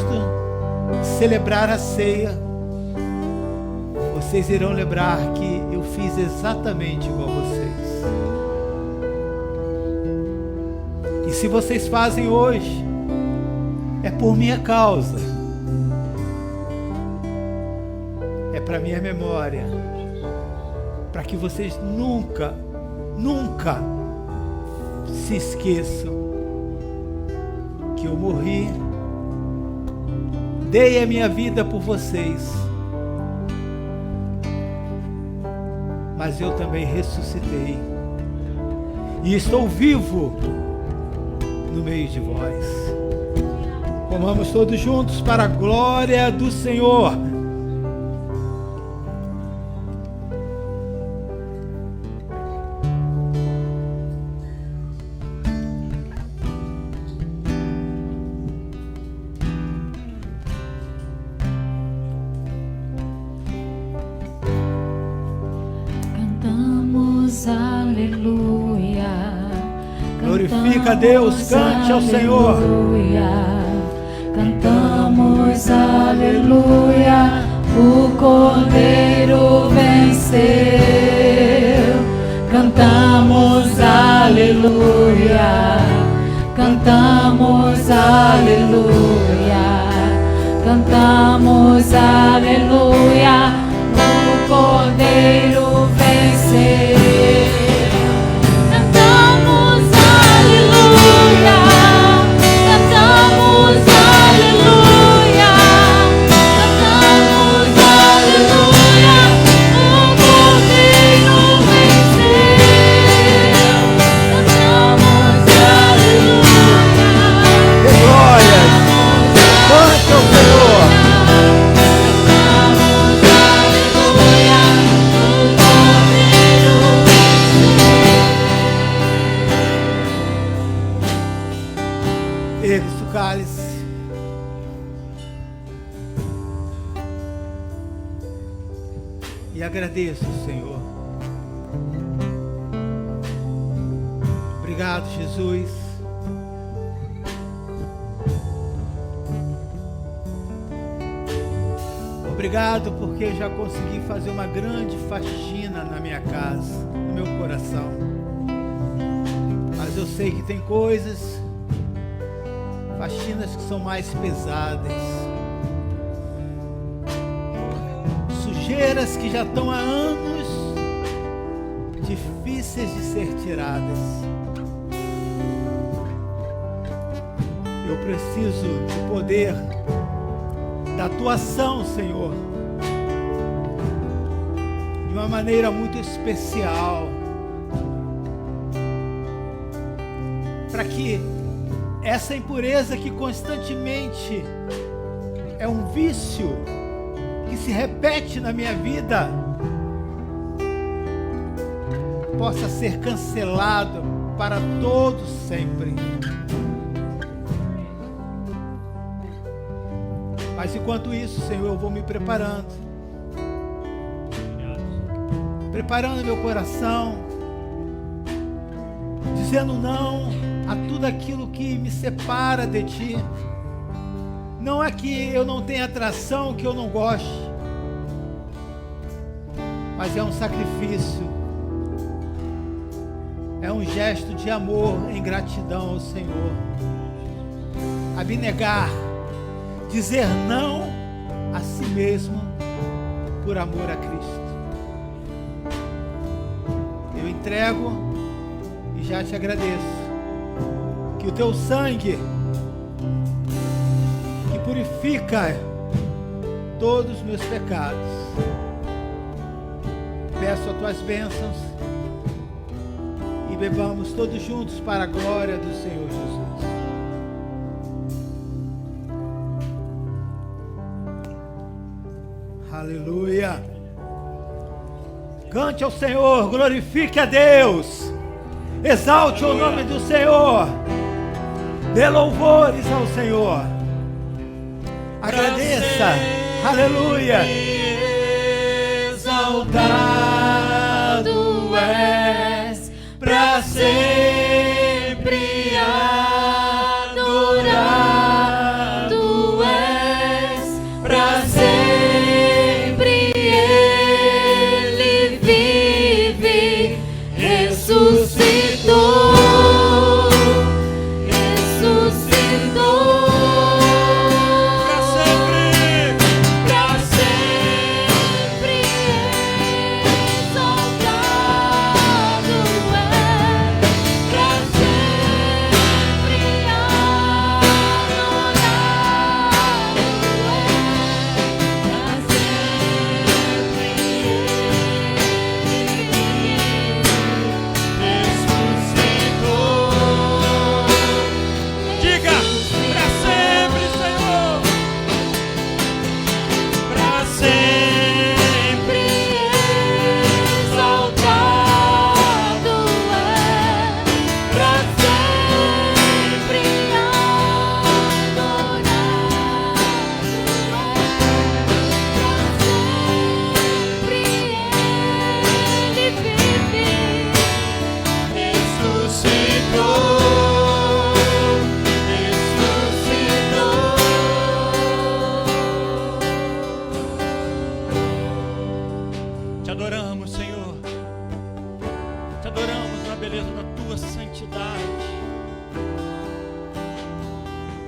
de celebrar a ceia, vocês irão lembrar que eu fiz exatamente igual a vocês. E se vocês fazem hoje, é por minha causa, é para minha memória, para que vocês nunca se esqueçam que eu morri, dei a minha vida por vocês, mas eu também ressuscitei e estou vivo no meio de vós. Comamos todos juntos para a glória do Senhor. Cantamos aleluia. Glorifica a Deus, cante ao Senhor. Cantamos aleluia, o Cordeiro venceu. Cantamos aleluia, cantamos aleluia, cantamos aleluia, o Cordeiro venceu. Ergue-se o cálice. E agradeço, Senhor. Obrigado, Jesus. Obrigado porque eu já consegui fazer uma grande faxina na minha casa, no meu coração. Mas eu sei que tem coisas faxinas que são mais pesadas, sujeiras que já estão há anos difíceis de ser tiradas. Eu preciso do poder da atuação, Senhor, de uma maneira muito especial, para que essa impureza que constantemente é um vício que se repete na minha vida possa ser cancelado para todos sempre. Mas enquanto isso, Senhor, eu vou me preparando meu coração, dizendo não a tudo aquilo que me separa de Ti. Não é que eu não tenha atração, que eu não goste, mas é um sacrifício, é um gesto de amor em gratidão ao Senhor. Abnegar, dizer não a si mesmo por amor a Cristo. Eu entrego e já te agradeço que o teu sangue que purifica todos os meus pecados, peço as tuas bênçãos e bebamos todos juntos para a glória do Senhor Jesus. Aleluia. Cante ao Senhor, glorifique a Deus, exalte o nome do Senhor, dê louvores ao Senhor, agradeça, aleluia. Exaltado és, para sempre adorado és, para sempre Ele vive, ressuscitou.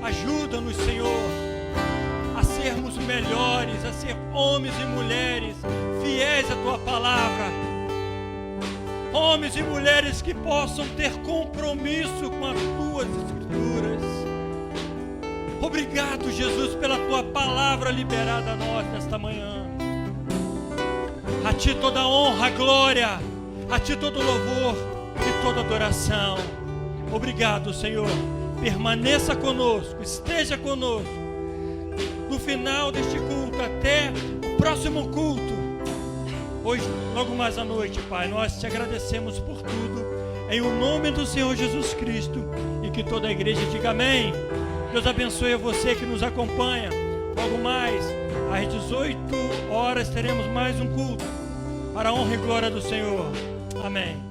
Ajuda-nos, Senhor, a sermos melhores, a ser homens e mulheres fiéis à Tua palavra. Homens e mulheres que possam ter compromisso com as Tuas Escrituras. Obrigado, Jesus, pela Tua palavra liberada a nós nesta manhã. A Ti toda honra, glória, a Ti todo louvor e toda adoração. Obrigado, Senhor. Permaneça conosco, esteja conosco no final deste culto até o próximo culto. Hoje, logo mais à noite, Pai, nós te agradecemos por tudo, em o nome do Senhor Jesus Cristo, e que toda a igreja diga amém. Deus abençoe a você que nos acompanha. Logo mais, às 18 horas, teremos mais um culto para a honra e glória do Senhor. Amém.